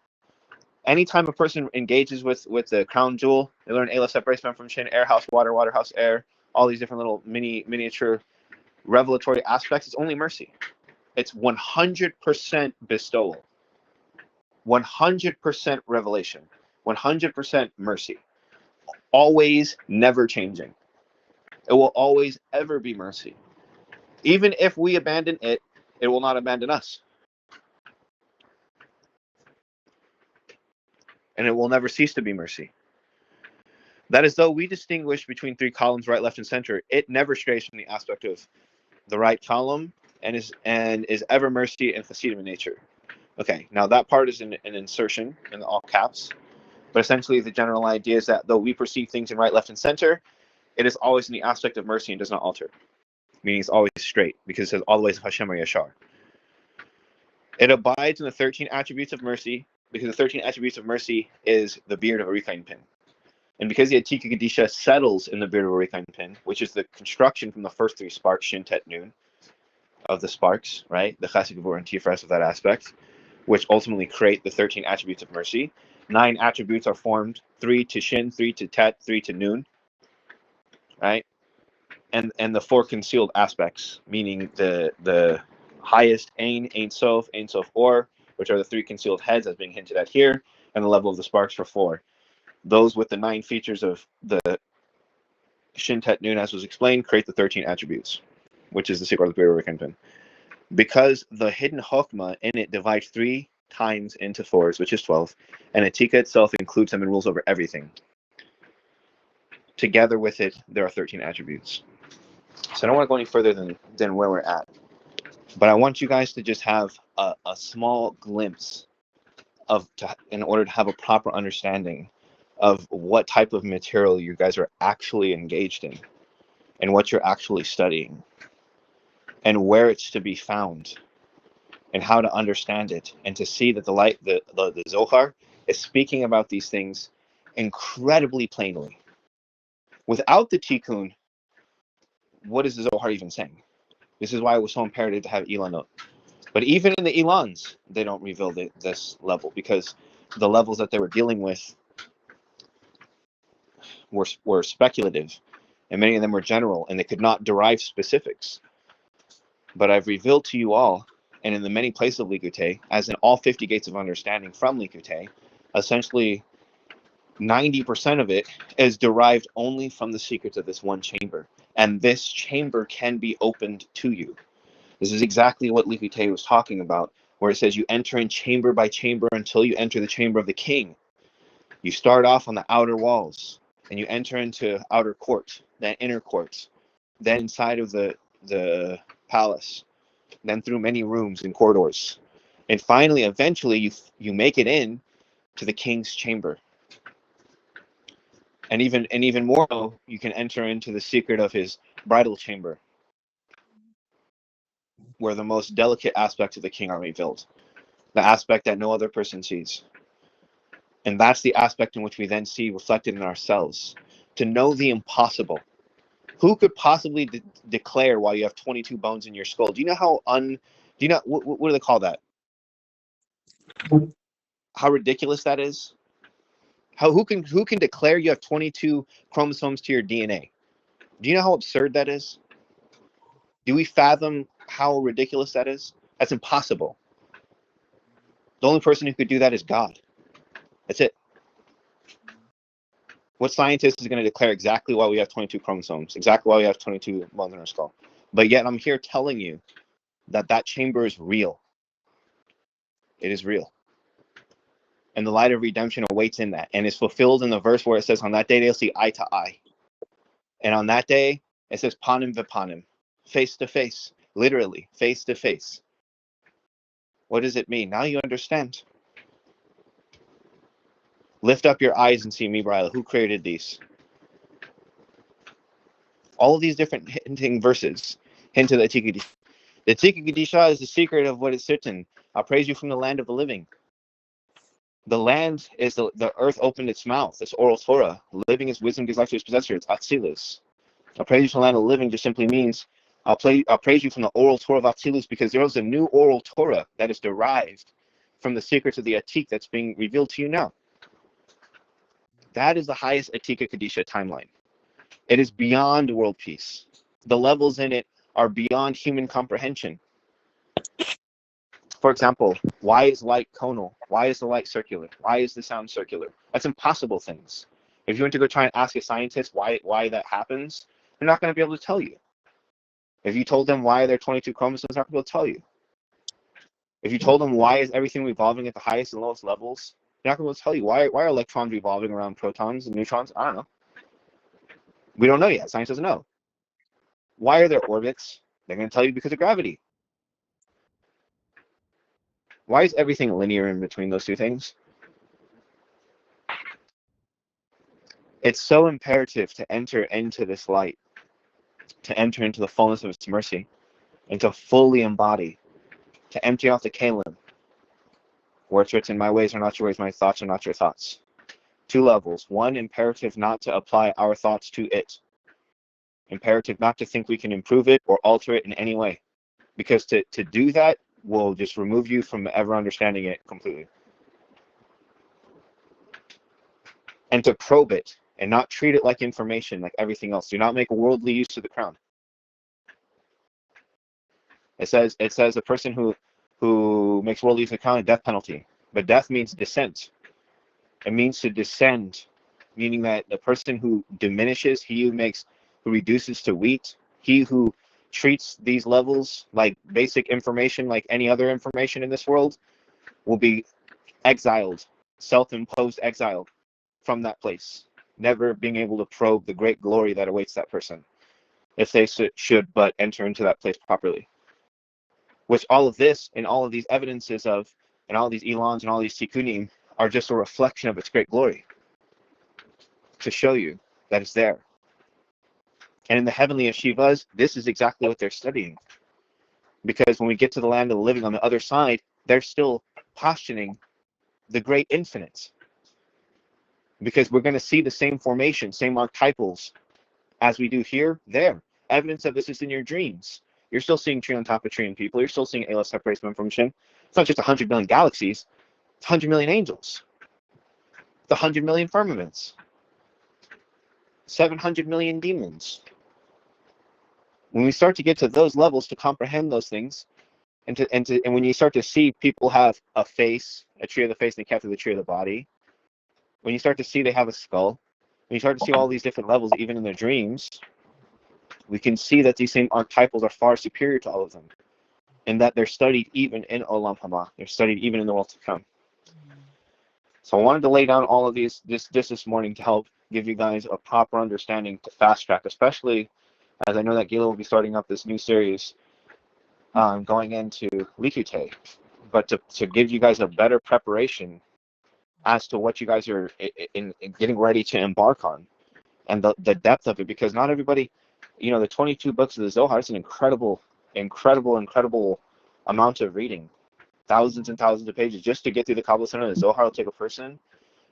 Anytime a person engages with the crown jewel, they learn Elah separates man from Shin, air house, water, water house, air, all these different little miniature revelatory aspects. It's only mercy. It's 100% bestowal, 100% revelation, 100% mercy. Always, never changing. It will always ever be mercy. Even if we abandon it, it will not abandon us. And it will never cease to be mercy. That is, though we distinguish between three columns, right, left, and center, it never strays from the aspect of the right column and is ever mercy and Hasidim in nature. Okay, now that part is an insertion in all caps, but essentially the general idea is that though we perceive things in right, left, and center, it is always in the aspect of mercy and does not alter, meaning it's always straight, because it says all the ways of Hashem are Yashar. It abides in the 13 attributes of mercy, because the 13 attributes of mercy is the beard of a Rikain pin. And because the Atika Kadisha settles in the beard of a Rikain pin, which is the construction from the first three sparks, Shin, Tet, Nun, of the sparks, right? The Chesed, Gevurah, and Tiferet of that aspect, which ultimately create the 13 attributes of mercy. 9 attributes are formed, 3 to Shin, 3 to Tet, 3 to Nun, right? And the 4 concealed aspects, meaning the highest Ein Sof, Or, which are the 3 concealed heads as being hinted at here, and the level of the sparks for 4. Those with the 9 features of the Shin, Tet, Nun, as was explained, create the 13 attributes, which is the secret of the Beard of Pin. Because the hidden Chokmah in it divides 3 times into 4s, which is 12, and Atika itself includes them and rules over everything. Together with it, there are 13 attributes. So I don't want to go any further than where we're at. But I want you guys to just have a small glimpse in order to have a proper understanding of what type of material you guys are actually engaged in and what you're actually studying and where it's to be found and how to understand it and to see that the Zohar is speaking about these things incredibly plainly. Without the Tikkun, what is the Zohar even saying? This is why it was so imperative to have Ilanot. But even in the Ilans, they don't reveal this level, because the levels that they were dealing with were speculative, and many of them were general, and they could not derive specifics. But I've revealed to you all, and in the many places of Likutei, as in all 50 gates of understanding from Likutei, essentially 90% of it is derived only from the secrets of this one chamber. And this chamber can be opened to you. This is exactly what Likutei was talking about, where it says you enter in chamber by chamber until you enter the chamber of the king. You start off on the outer walls, and you enter into outer court, then inner courts, then inside of the palace, then through many rooms and corridors. And finally, eventually, you make it in to the king's chamber. And even more, you can enter into the secret of his bridal chamber, where the most delicate aspects of the king are revealed, the aspect that no other person sees. And that's the aspect in which we then see reflected in ourselves. To know the impossible. Who could possibly declare why you have 22 bones in your skull? Do you know how what do they call that? How ridiculous that is? Who can declare you have 22 chromosomes to your DNA? Do you know how absurd that is? Do we fathom how ridiculous that is? That's impossible. The only person who could do that is God. That's it. What scientist is going to declare exactly why we have 22 chromosomes, exactly why we have 22 bones in our skull? But yet I'm here telling you that chamber is real. It is real. And the light of redemption awaits in that, and is fulfilled in the verse where it says, on that day they'll see eye to eye. And on that day, it says panim v'panim, face to face, literally, face to face. What does it mean? Now you understand. Lift up your eyes and see me, Brila. Who created these? All of these different hinting verses hint to the Atika Kadisha. The Atika Kadisha is the secret of what is certain. I'll praise you from the land of the living. The land is the earth opened its mouth. It's oral Torah. Living is wisdom gives life to its possessor. It's Atzilus. I'll praise you from the land of the living just simply means I'll praise you from the oral Torah of Atzilus, because there is a new oral Torah that is derived from the secrets of the Atik that's being revealed to you now. That is the highest Atika Kadisha timeline. It is beyond world peace. The levels in it are beyond human comprehension. For example, why is light conal? Why is the light circular? Why is the sound circular? That's impossible things. If you went to go try and ask a scientist why that happens, they're not going to be able to tell you. If you told them why there are 22 chromosomes, they're not going to be able to tell you. If you told them why is everything revolving at the highest and lowest levels, they're not going to be able to tell you. Why are electrons revolving around protons and neutrons? I don't know. We don't know yet. Science doesn't know. Why are there orbits? They're going to tell you because of gravity. Why is everything linear in between those two things? It's so imperative to enter into this light, to enter into the fullness of its mercy, and to fully embody, to empty out the kalim, where it's written, my ways are not your ways, my thoughts are not your thoughts. Two levels. One, imperative not to apply our thoughts to it. Imperative not to think we can improve it or alter it in any way. Because to do that will just remove you from ever understanding it completely. And to probe it and not treat it like information, like everything else. Do not make worldly use of the crown. It says a person who makes worldly use of the crown, a death penalty. But death means descent. It means to descend, meaning that the person who diminishes, who reduces to wheat, he who treats these levels like basic information, like any other information in this world, will be exiled, self-imposed exile from that place, never being able to probe the great glory that awaits that person, if they should but enter into that place properly. Which all of this and all of these evidences of, and all these elons and all these tikkunim are just a reflection of its great glory, to show you that it's there. And in the heavenly yeshivas, this is exactly what they're studying. Because when we get to the land of the living on the other side, they're still postulating the great infinite. Because we're going to see the same formation, same archetypals as we do here, there. Evidence of this is in your dreams. You're still seeing tree on top of tree and people. You're still seeing Elah separates them from Shin. It's not just 100 million galaxies. It's 100 million angels. The 100 million firmaments. 700 million demons. When we start to get to those levels to comprehend those things, and when you start to see people have a face, a tree of the face, and they capture the tree of the body, when you start to see they have a skull, when you start to see all these different levels, even in their dreams, we can see that these same archetypals are far superior to all of them, and that they're studied even in Olam Haba. They're studied even in the world to come. So I wanted to lay down all of these this morning to help give you guys a proper understanding to fast track, especially as I know that Gila will be starting up this new series going into Likute, but to give you guys a better preparation as to what you guys are in getting ready to embark on, and the depth of it, because not everybody, the 22 books of the Zohar is an incredible amount of reading, thousands and thousands of pages just to get through the Kabbalah Center. The Zohar will take a person.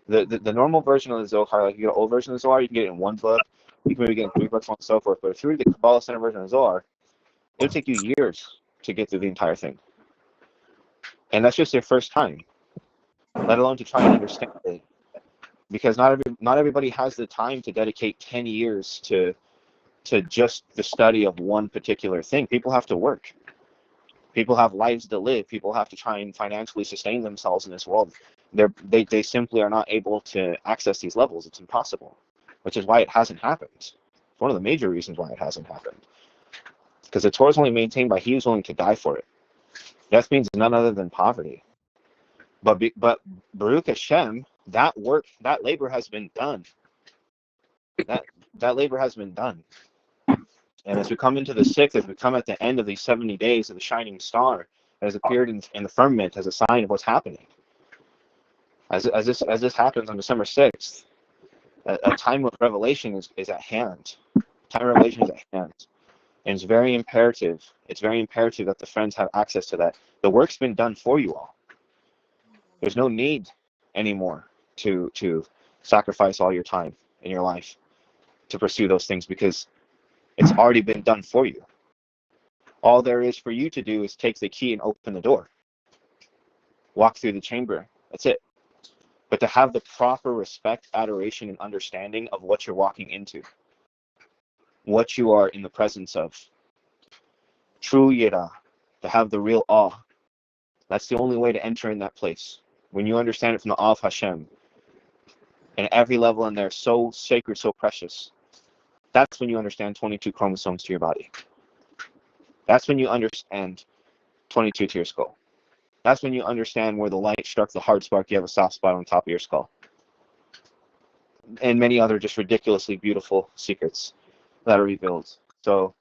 The normal version of the Zohar, like you get an old version of the Zohar, you can get it in one book. You can maybe get in 3 books, and so forth. But if you read the Kabbalah Center version of the Zohar, it'll take you years to get through the entire thing. And that's just your first time, let alone to try and understand it. Because not everybody has the time to dedicate 10 years to just the study of one particular thing. People have to work. People have lives to live. People have to try and financially sustain themselves in this world. They simply are not able to access these levels. It's impossible. which is why it hasn't happened. It's one of the major reasons why it hasn't happened. Because the Torah is only maintained by he who's willing to die for it. Death means none other than poverty. But Baruch Hashem, that work, that labor has been done. That labor has been done. And as we come into the 6th, as we come at the end of these 70 days of the shining star that has appeared in the firmament as a sign of what's happening. As this happens on December 6th, a time of revelation is at hand. Time of revelation is at hand. And it's very imperative that the friends have access to that. The work's been done for you all. There's no need anymore to sacrifice all your time in your life to pursue those things, because it's already been done for you. All there is for you to do is take the key and open the door. Walk through the chamber. That's it. But to have the proper respect, adoration, and understanding of what you're walking into, what you are in the presence of. True YIRAH, to have the real awe. That's the only way to enter in that place. When you understand it from the awe of Hashem, and every level in there so sacred, so precious, that's when you understand 22 chromosomes to your body. That's when you understand 22 to your skull. That's when you understand where the light struck the hard spark, you have a soft spot on top of your skull. And many other just ridiculously beautiful secrets that are revealed. So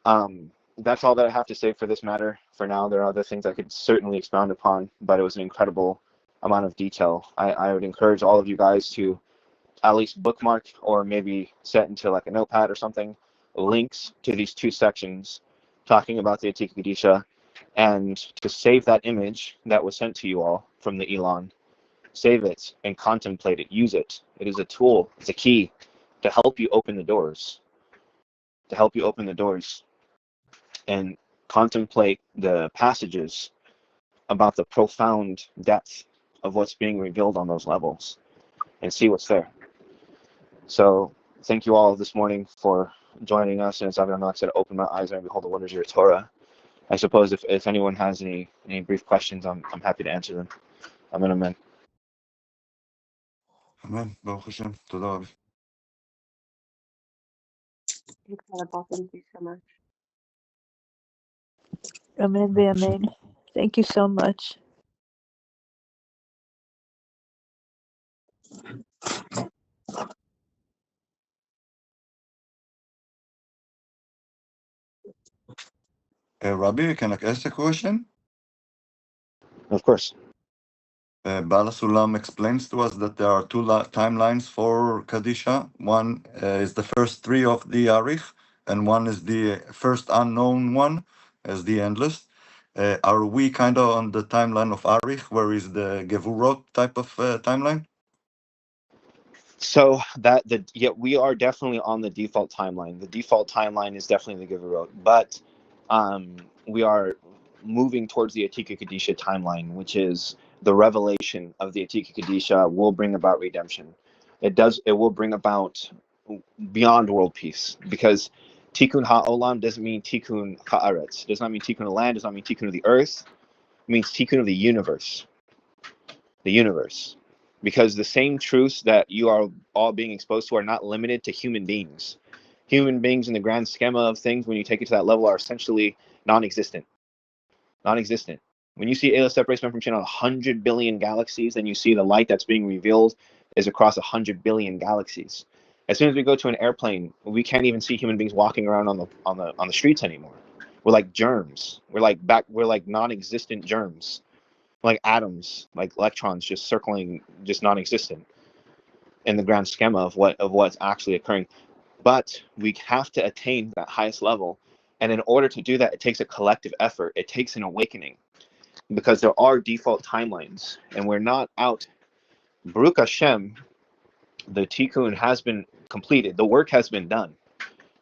that's all that I have to say for this matter. For now, there are other things I could certainly expound upon, but it was an incredible amount of detail. I would encourage all of you guys to at least bookmark, or maybe set into like a notepad or something, links to these 2 sections talking about the Atika Kadisha, and to save that image that was sent to you all from the Elon. Save it and contemplate it. Use it. It is a tool. It's a key to help you open the doors. To help you open the doors. And contemplate the passages about the profound depth of what's being revealed on those levels. And see what's there. So thank you all this morning for joining us. And as Avraham said, open my eyes and behold the wonders of your Torah. I suppose if anyone has any brief questions, I'm happy to answer them. Amen, amen. Amen. Baruch Hashem. Toda Rabbi. Thank you so much. Amen, amen. Thank you so much. Rabbi, can I ask a question? Of course. Bala Sulam explains to us that there are 2 timelines for Kadisha. One is the first 3 of the Arich, and one is the first unknown one, as the endless. Are we kind of on the timeline of Arich, where is the Gevurot type of timeline? So we are definitely on the default timeline. The default timeline is definitely the Giver Road, but we are moving towards the Atika Kadisha timeline, which is the revelation of the Atika Kadisha will bring about redemption. It will bring about beyond world peace, because Tikkun Ha'olam doesn't mean Tikkun Ha'aretz. It does not mean Tikkun of the land, does not mean Tikkun of the earth. It means Tikkun of the universe. The universe. Because the same truths that you are all being exposed to are not limited to human beings. Human beings in the grand schema of things, when you take it to that level, are essentially non-existent. Non-existent. When you see Ayla separates from channel 100 billion galaxies, then you see the light that's being revealed is across 100 billion galaxies. As soon as we go to an airplane, we can't even see human beings walking around on the streets anymore. We're like germs. We're like non-existent germs. Like atoms, like electrons just circling, just non-existent in the grand schema of what's actually occurring. But we have to attain that highest level, and in order to do that, it takes a collective effort. It takes an awakening, because there are default timelines, and we're not out. Baruch Hashem, the tikkun has been completed. The work has been done.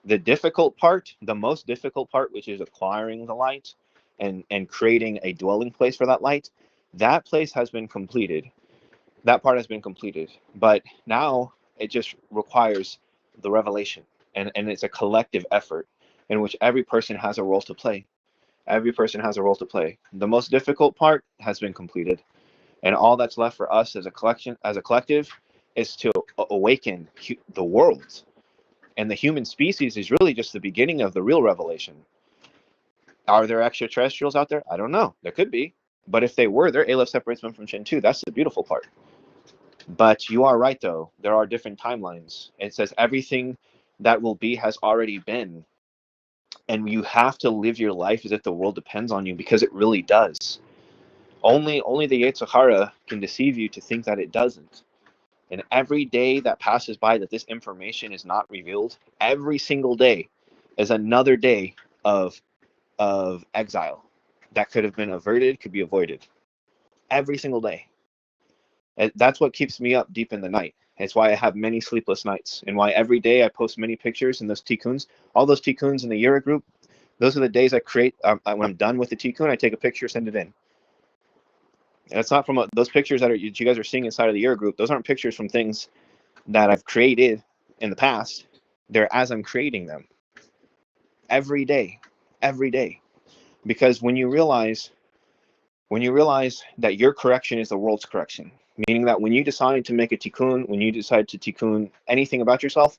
The difficult part, the most difficult part, which is acquiring the light and creating a dwelling place for that light, that place has been completed. That part has been completed. But now it just requires the revelation. And it's a collective effort in which every person has a role to play. Every person has a role to play. The most difficult part has been completed. And all that's left for us as a collective is to awaken the world. And the human species is really just the beginning of the real revelation. Are there extraterrestrials out there? I don't know. There could be. But if they were, their Aleph separates them from Shin too. That's the beautiful part. But you are right, though. There are different timelines. It says everything that will be has already been. And you have to live your life as if the world depends on you, because it really does. Only the Yetzer Hara can deceive you to think that it doesn't. And every day that passes by that this information is not revealed, every single day is another day of exile that could have been averted, could be avoided. Every single day. And that's what keeps me up deep in the night. It's why I have many sleepless nights, and why every day I post many pictures in those tikkuns. All those tikkuns in the YIRAH group, those are the days I create. When I'm done with the tikkun, I take a picture, send it in. And it's not from those pictures that you guys are seeing inside of the YIRAH group. Those aren't pictures from things that I've created in the past. They're as I'm creating them. Every day. Because when you realize that your correction is the world's correction, meaning that when you decide to make a tikkun, when you decide to tikkun anything about yourself,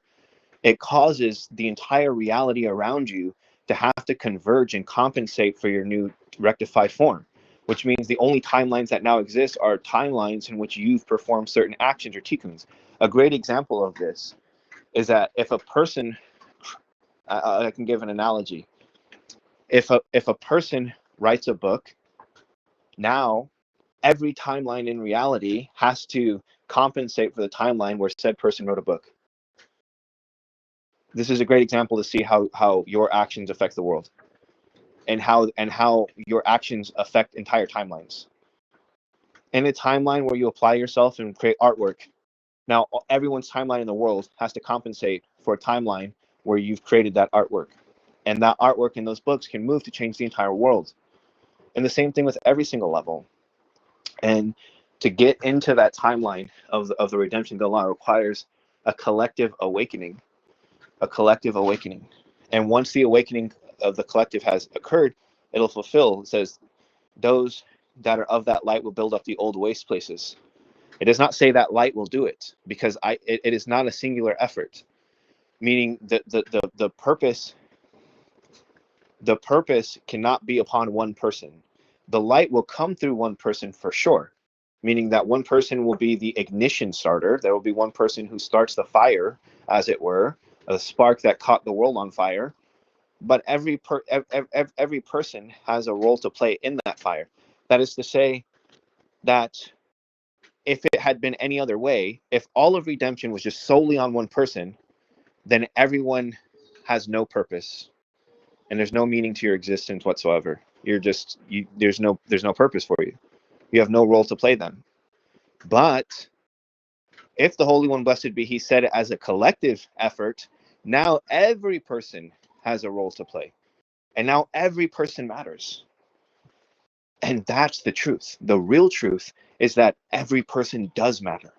it causes the entire reality around you to have to converge and compensate for your new rectified form, which means the only timelines that now exist are timelines in which you've performed certain actions or tikkuns. A great example of this is that if a person, I can give an analogy. If a person writes a book, now every timeline in reality has to compensate for the timeline where said person wrote a book. This is a great example to see how your actions affect the world, and how your actions affect entire timelines. In a timeline where you apply yourself and create artwork, now everyone's timeline in the world has to compensate for a timeline where you've created that artwork. And that artwork in those books can move to change the entire world. And the same thing with every single level. And to get into that timeline of the redemption Galah requires a collective awakening. And once the awakening of the collective has occurred, it'll fulfill. It says, those that are of that light will build up the old waste places. It does not say that light will do it, because it is not a singular effort. Meaning that the purpose cannot be upon one person. The light will come through one person for sure, meaning that one person will be the ignition starter. There will be one person who starts the fire, as it were, a spark that caught the world on fire. But every person has a role to play in that fire. That is to say that if it had been any other way, if all of redemption was just solely on one person, then everyone has no purpose, and there's no meaning to your existence whatsoever. There's no purpose for you. You have no role to play then. But if the Holy One, blessed be He, said it as a collective effort, now every person has a role to play, and now every person matters. And that's the truth. The real truth is that every person does matter.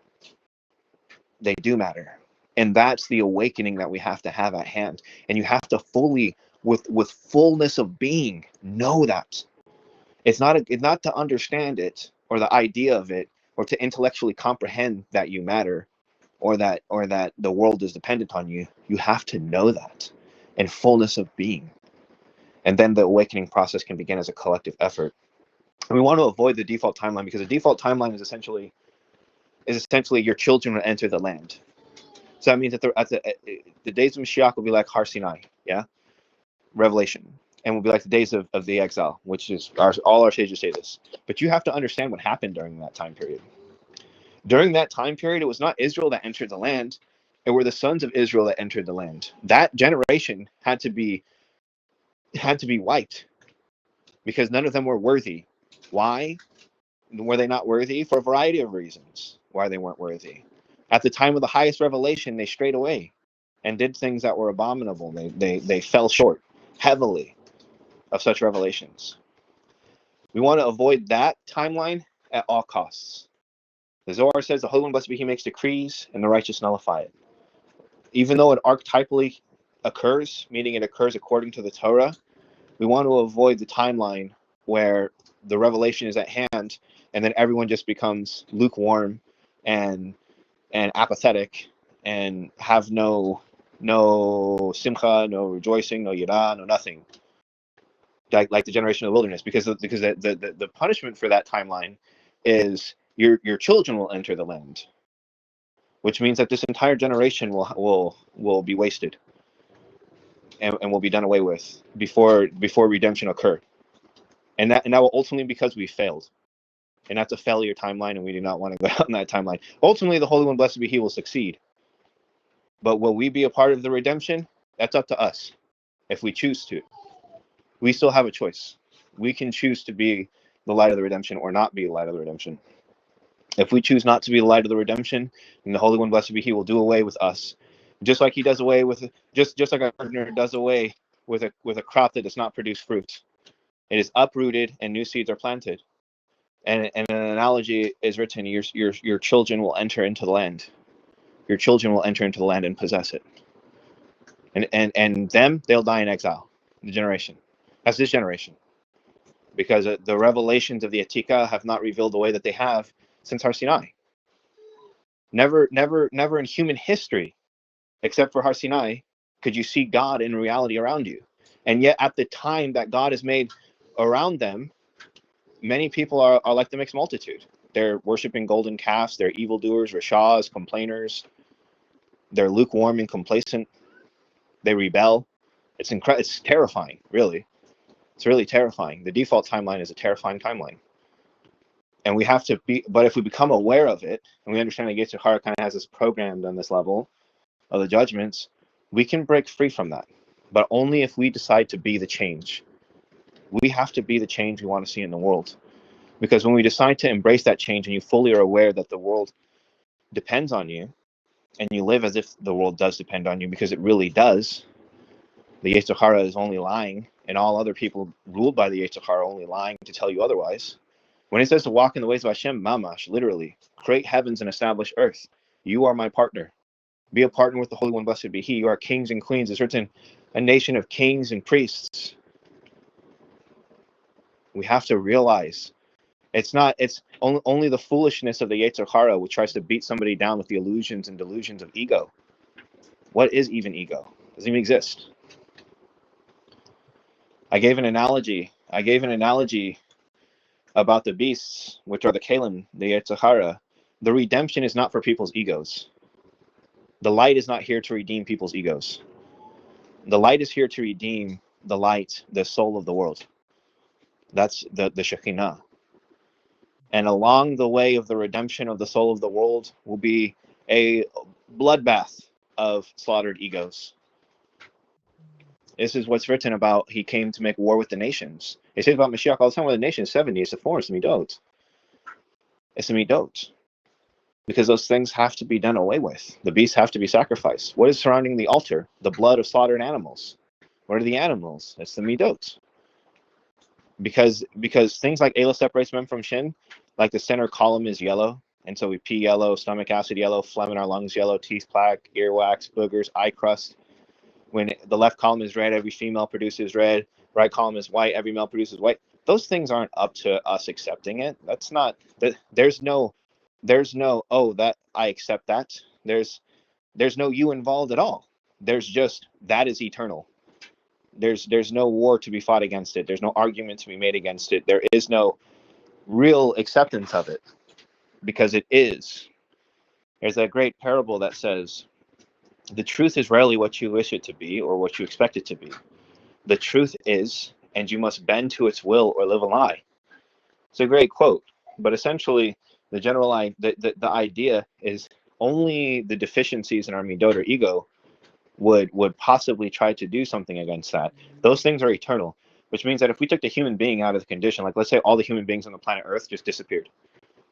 They do matter. And that's the awakening that we have to have at hand. And you have to fully, with fullness of being, know that. It's not to understand it, or the idea of it, or to intellectually comprehend that you matter, or that the world is dependent on you. You have to know that in fullness of being. And then the awakening process can begin as a collective effort. And we want to avoid the default timeline, because the default timeline is essentially your children will enter the land. So that means that the days of Mashiach will be like Har Sinai, yeah, Revelation, and will be like the days of the exile, which is all our sages say this. But you have to understand what happened during that time period. During that time period, it was not Israel that entered the land; it were the sons of Israel that entered the land. That generation had to be wiped, because none of them were worthy. Why were they not worthy? For a variety of reasons why they weren't worthy. At the time of the highest revelation, they strayed away and did things that were abominable. They fell short heavily of such revelations. We want to avoid that timeline at all costs. The Zohar says the Holy One, blessed be He, makes decrees and the righteous nullify it. Even though it archetypally occurs, meaning it occurs according to the Torah, we want to avoid the timeline where the revelation is at hand and then everyone just becomes lukewarm and apathetic and have no simcha, no rejoicing, no yirah, no nothing, like the generation of the wilderness, because the punishment for that timeline is your children will enter the land, which means that this entire generation will be wasted and will be done away with before redemption occur, and that will ultimately because we failed. And that's a failure timeline, and we do not want to go out in that timeline. Ultimately, the Holy One, blessed be He, will succeed. But will we be a part of the redemption? That's up to us, if we choose to. We still have a choice. We can choose to be the light of the redemption or not be the light of the redemption. If we choose not to be the light of the redemption, then the Holy One, blessed be He, will do away with us. Just like He does away with, just like a gardener does away with a crop that does not produce fruit. It is uprooted and new seeds are planted. And an analogy is written: your children will enter into the land. Your children will enter into the land and possess it. And them, they'll die in exile. The generation. That's this generation. Because the revelations of the Atika have not revealed the way that they have since Har Sinai. Never in human history, except for Har Sinai, could you see God in reality around you. And yet at the time that God is made around them, many people are like the mixed multitude. They're worshiping golden calves. They're evildoers, rashas, complainers. They're lukewarm and complacent. They rebel. It's incredible. It's terrifying, really. It's really terrifying. The default timeline is a terrifying timeline. And we have to be, but if we become aware of it, and we understand that YIRAH kind of has this programmed on this level of the judgments, we can break free from that. But only if we decide to be the change. We have to be the change we want to see in the world. Because when we decide to embrace that change and you fully are aware that the world depends on you, and you live as if the world does depend on you, because it really does. The YIRAH is only lying, and all other people ruled by the YIRAH are only lying to tell you otherwise. When it says to walk in the ways of Hashem, mamash, literally, create heavens and establish earth. You are my partner. Be a partner with the Holy One, blessed be He. You are kings and queens. It's written, a nation of kings and priests. We have to realize it's only the foolishness of the YIRAH which tries to beat somebody down with the illusions and delusions of ego. What is even ego? It doesn't even exist. I gave an analogy about the beasts, which are the Kalim, the YIRAH. The redemption is not for people's egos. The light is not here to redeem people's egos. The light is here to redeem the light, the soul of the world. That's the Shekinah. And along the way of the redemption of the soul of the world will be a bloodbath of slaughtered egos. This is what's written about. He came to make war with the nations. It says about Mashiach all the time, where the nation is 70, it's the 4, it's the midot. It's the midot. Because those things have to be done away with. The beasts have to be sacrificed. What is surrounding the altar? The blood of slaughtered animals. What are the animals? It's the midot. Because things like Elah separates men from Shin, like the center column is yellow, and so we pee yellow, stomach acid yellow, phlegm in our lungs yellow, teeth plaque, earwax, boogers, eye crust. When the left column is red, every female produces red. Right column is white, every male produces white. Those things aren't up to us accepting it. That's not. There's no. Oh, that I accept that. There's no you involved at all. There's just that is eternal. There's no war to be fought against it. There's no argument to be made against it. There is no real acceptance of it because it is. There's a great parable that says, the truth is rarely what you wish it to be or what you expect it to be. The truth is, and you must bend to its will or live a lie. It's a great quote, but essentially the general the idea is only the deficiencies in our midot or ego would possibly try to do something against that. Those things are eternal, which means that if we took the human being out of the condition, like let's say all the human beings on the planet Earth just disappeared,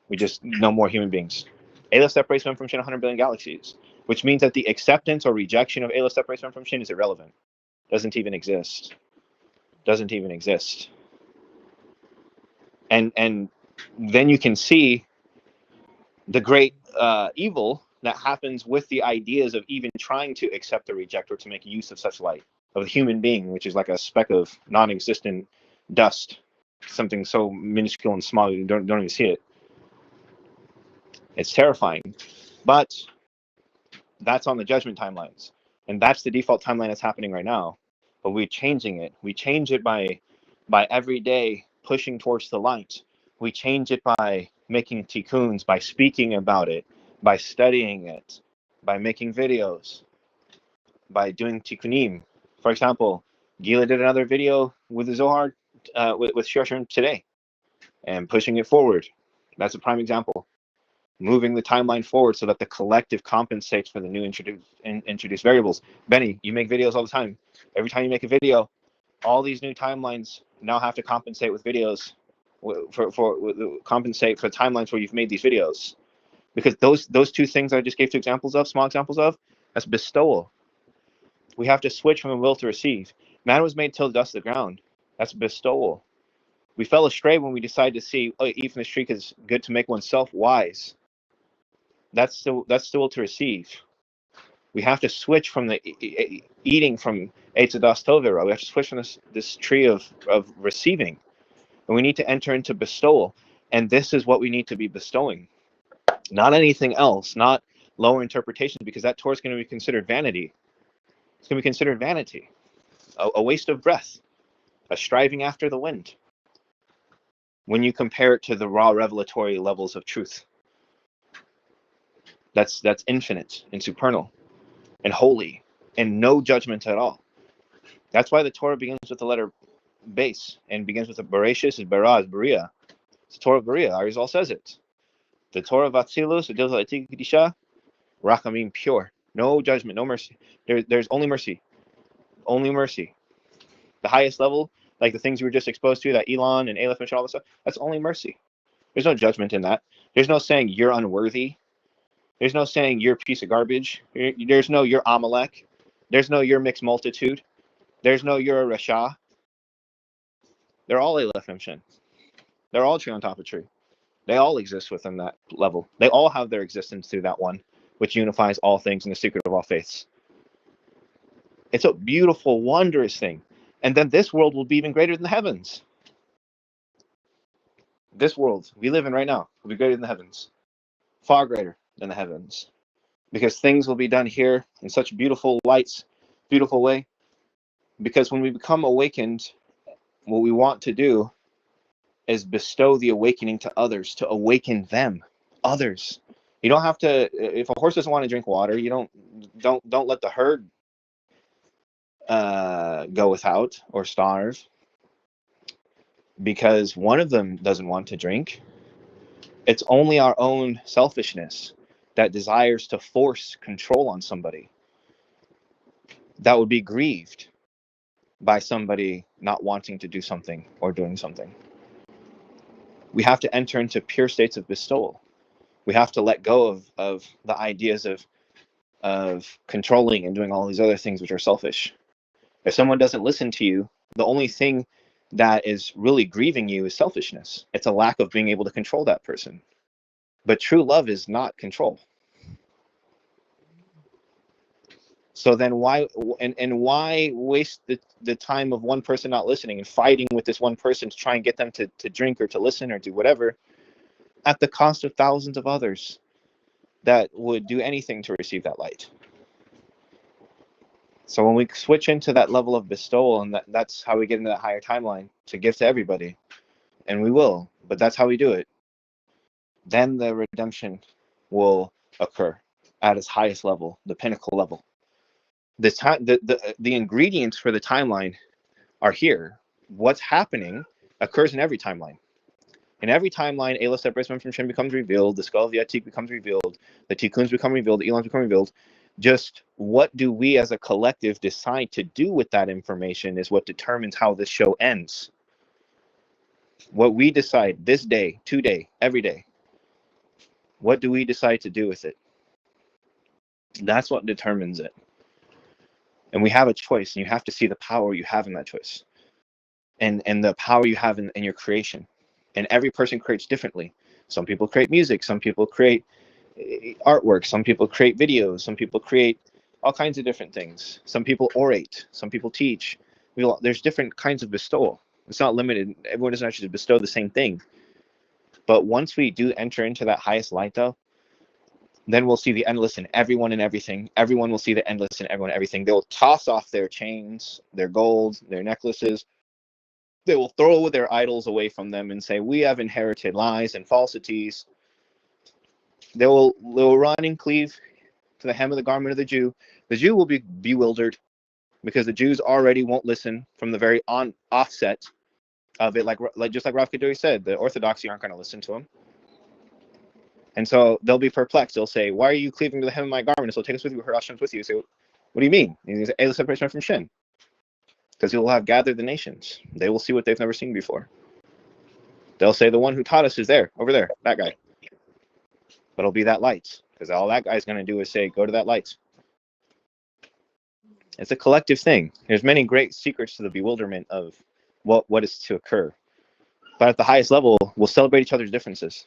we just no more human beings. Elah separates them from Shin 100 billion galaxies, which means that the acceptance or rejection of Elah separates them from Shin is irrelevant. Doesn't even exist. Doesn't even exist. And then you can see the great evil that happens with the ideas of even trying to accept or reject or to make use of such light, of a human being, which is like a speck of non-existent dust, something so minuscule and small you don't even see it. It's terrifying. But That's on the judgment timelines. And that's the default timeline that's happening right now. But we're changing it. We change it by every day pushing towards the light. We change it by making tikkuns, by speaking about it, by studying it, by making videos, by doing tikkunim. For example, Gila did another video with the Zohar, with Shoshan today, and pushing it forward. That's a prime example. Moving the timeline forward so that the collective compensates for the new introduced variables. Benny, you make videos all the time. Every time you make a video, all these new timelines now have to compensate with videos compensate for timelines where you've made these videos, because those two things I just gave two examples of, small examples of, that's bestowal. We have to switch from the will to receive. Man was made till the dust of the ground. That's bestowal. We fell astray when we decided to see, oh, eat from this tree because it's good to make oneself wise. That's the will to receive. We have to switch from the eating from Eitz Hadas Tovera. We have to switch from this tree of receiving. And we need to enter into bestowal. And this is what we need to be bestowing. Not anything else, not lower interpretations, because that Torah is going to be considered vanity. It's going to be considered vanity, a waste of breath, a striving after the wind, when you compare it to the raw revelatory levels of truth. That's infinite and supernal and holy and no judgment at all. That's why the Torah begins with the letter base and begins with the Bereshis, is Bara, is Beria. It's the Torah of Beria. Arizal says it. The Torah of Atzilus, it deals with Atika Kadisha, Rachamim, pure. No judgment, no mercy. There's only mercy. Only mercy. The highest level, like the things you were just exposed to, that Elon and Aleph and all that stuff, that's only mercy. There's no judgment in that. There's no saying you're unworthy. There's no saying you're a piece of garbage. There's no you're Amalek. There's no you're mixed multitude. There's no you're a Rasha. They're all Aleph and Shin. They're all tree on top of tree. They all exist within that level. They all have their existence through that one, which unifies all things in the secret of all faiths. It's a beautiful, wondrous thing. And then this world will be even greater than the heavens. This world we live in right now will be greater than the heavens. Far greater than the heavens. Because things will be done here in such beautiful lights, beautiful way. Because when we become awakened, what we want to do is bestow the awakening to others, to awaken them, others. You don't have to, if a horse doesn't want to drink water, you don't let the herd go without or starve because one of them doesn't want to drink. It's only our own selfishness that desires to force control on somebody that would be grieved by somebody not wanting to do something or doing something. We have to enter into pure states of bestowal. We have to let go of the ideas of controlling and doing all these other things which are selfish. If someone doesn't listen to you, the only thing that is really grieving you is selfishness. It's a lack of being able to control that person. But true love is not control. So then why waste the time of one person not listening and fighting with this one person to try and get them to drink or to listen or do whatever at the cost of thousands of others that would do anything to receive that light? So when we switch into that level of bestowal, and that's how we get into that higher timeline to give to everybody, and we will, but that's how we do it, then the redemption will occur at its highest level, the pinnacle level. The ingredients for the timeline are here. What's happening occurs in every timeline. In every timeline, Elah separates from Shem becomes revealed, the skull of the Atik becomes revealed, the Tikkuns become revealed, the Elons become revealed. Just what do we as a collective decide to do with that information is what determines how this show ends. What we decide this day, today, every day, what do we decide to do with it? That's what determines it. And we have a choice, and you have to see the power you have in that choice, and the power you have in your creation. And every person creates differently. Some people create music, some people create artwork, some people create videos, some people create all kinds of different things. Some people orate, some people teach. There's different kinds of bestowal. It's not limited. Everyone doesn't actually bestow the same thing. But once we do enter into that highest light, though, Then we'll see the endless in everyone and everything. Everyone will see the endless in everyone and everything. They will toss off their chains, their gold, their necklaces. They will throw their idols away from them and say, we have inherited lies and falsities. They will run and cleave to the hem of the garment of the Jew. The Jew will be bewildered because the Jews already won't listen from the very offset of it. Like just like Rav Kaduri said, the Orthodoxy aren't going to listen to him. And so they'll be perplexed. They'll say, why are you cleaving to the hem of my garment? So take us with you, her Hashem's with you. So what do you mean? And he says, the separation from Shin. Because he will have gathered the nations. They will see what they've never seen before. They'll say, the one who taught us is there, over there, that guy. But it'll be that light. Because all that guy's going to do is say, go to that light. It's a collective thing. There's many great secrets to the bewilderment of what is to occur. But at the highest level, we'll celebrate each other's differences.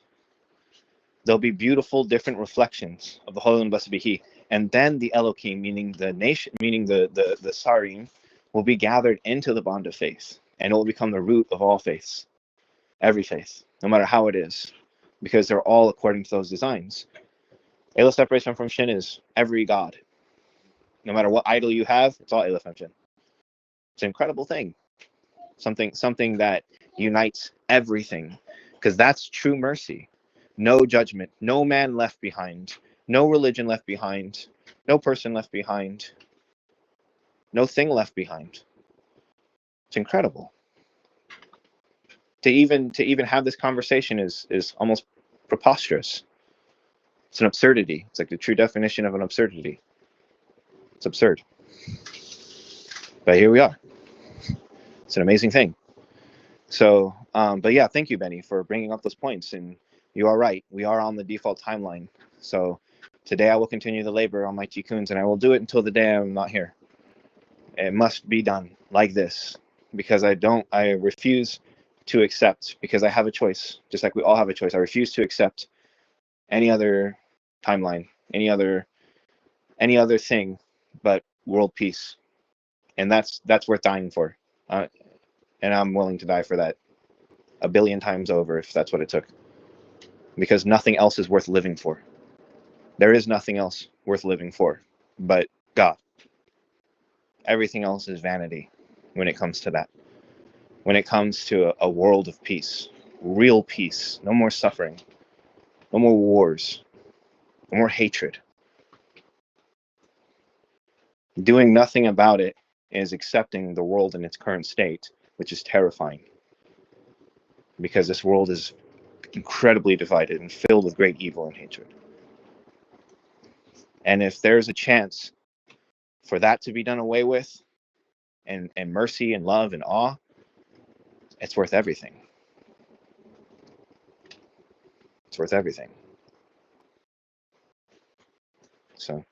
There'll be beautiful, different reflections of the Holy and Blessed be He. And then the Elohim, meaning the nation, meaning the Sarim, will be gathered into the bond of faith. And it will become the root of all faiths. Every faith, no matter how it is. Because they're all according to those designs. Elah separation from Shin is every God. No matter what idol you have, it's all Elah from Shin. It's an incredible thing. Something that unites everything. Because that's true mercy. No judgment, no man left behind, no religion left behind, no person left behind, no thing left behind. It's incredible. To even have this conversation is almost preposterous. It's an absurdity. It's like the true definition of an absurdity. It's absurd. But here we are. It's an amazing thing. So, but yeah, thank you, Benny, for bringing up those points. And you are right. We are on the default timeline. So today I will continue the labor on my tikkuns, and I will do it until the day I'm not here. It must be done like this because I refuse to accept, because I have a choice, just like we all have a choice. I refuse to accept any other timeline, any other thing but world peace. And that's worth dying for. And I'm willing to die for that 1 billion times over if that's what it took. Because nothing else is worth living for. There is nothing else worth living for but God. Everything else is vanity when it comes to that. When it comes to a world of peace, real peace, no more suffering, no more wars, no more hatred. Doing nothing about it is accepting the world in its current state, which is terrifying. Because this world is incredibly divided and filled with great evil and hatred. And if there's a chance for that to be done away with, and mercy and love and awe, it's worth everything. It's worth everything. So,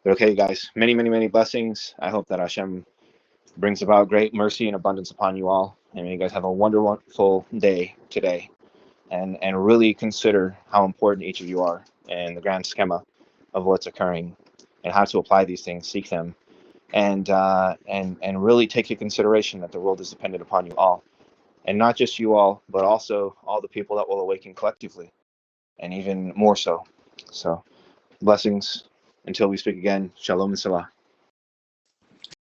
but okay, guys, many, many, many blessings. I hope that Hashem brings about great mercy and abundance upon you all. And may you guys have a wonderful day today. And really consider how important each of you are in the grand schema of what's occurring and how to apply these things, seek them, and really take into consideration that the world is dependent upon you all, and not just you all, but also all the people that will awaken collectively, and even more so. So, blessings until we speak again. Shalom and salah.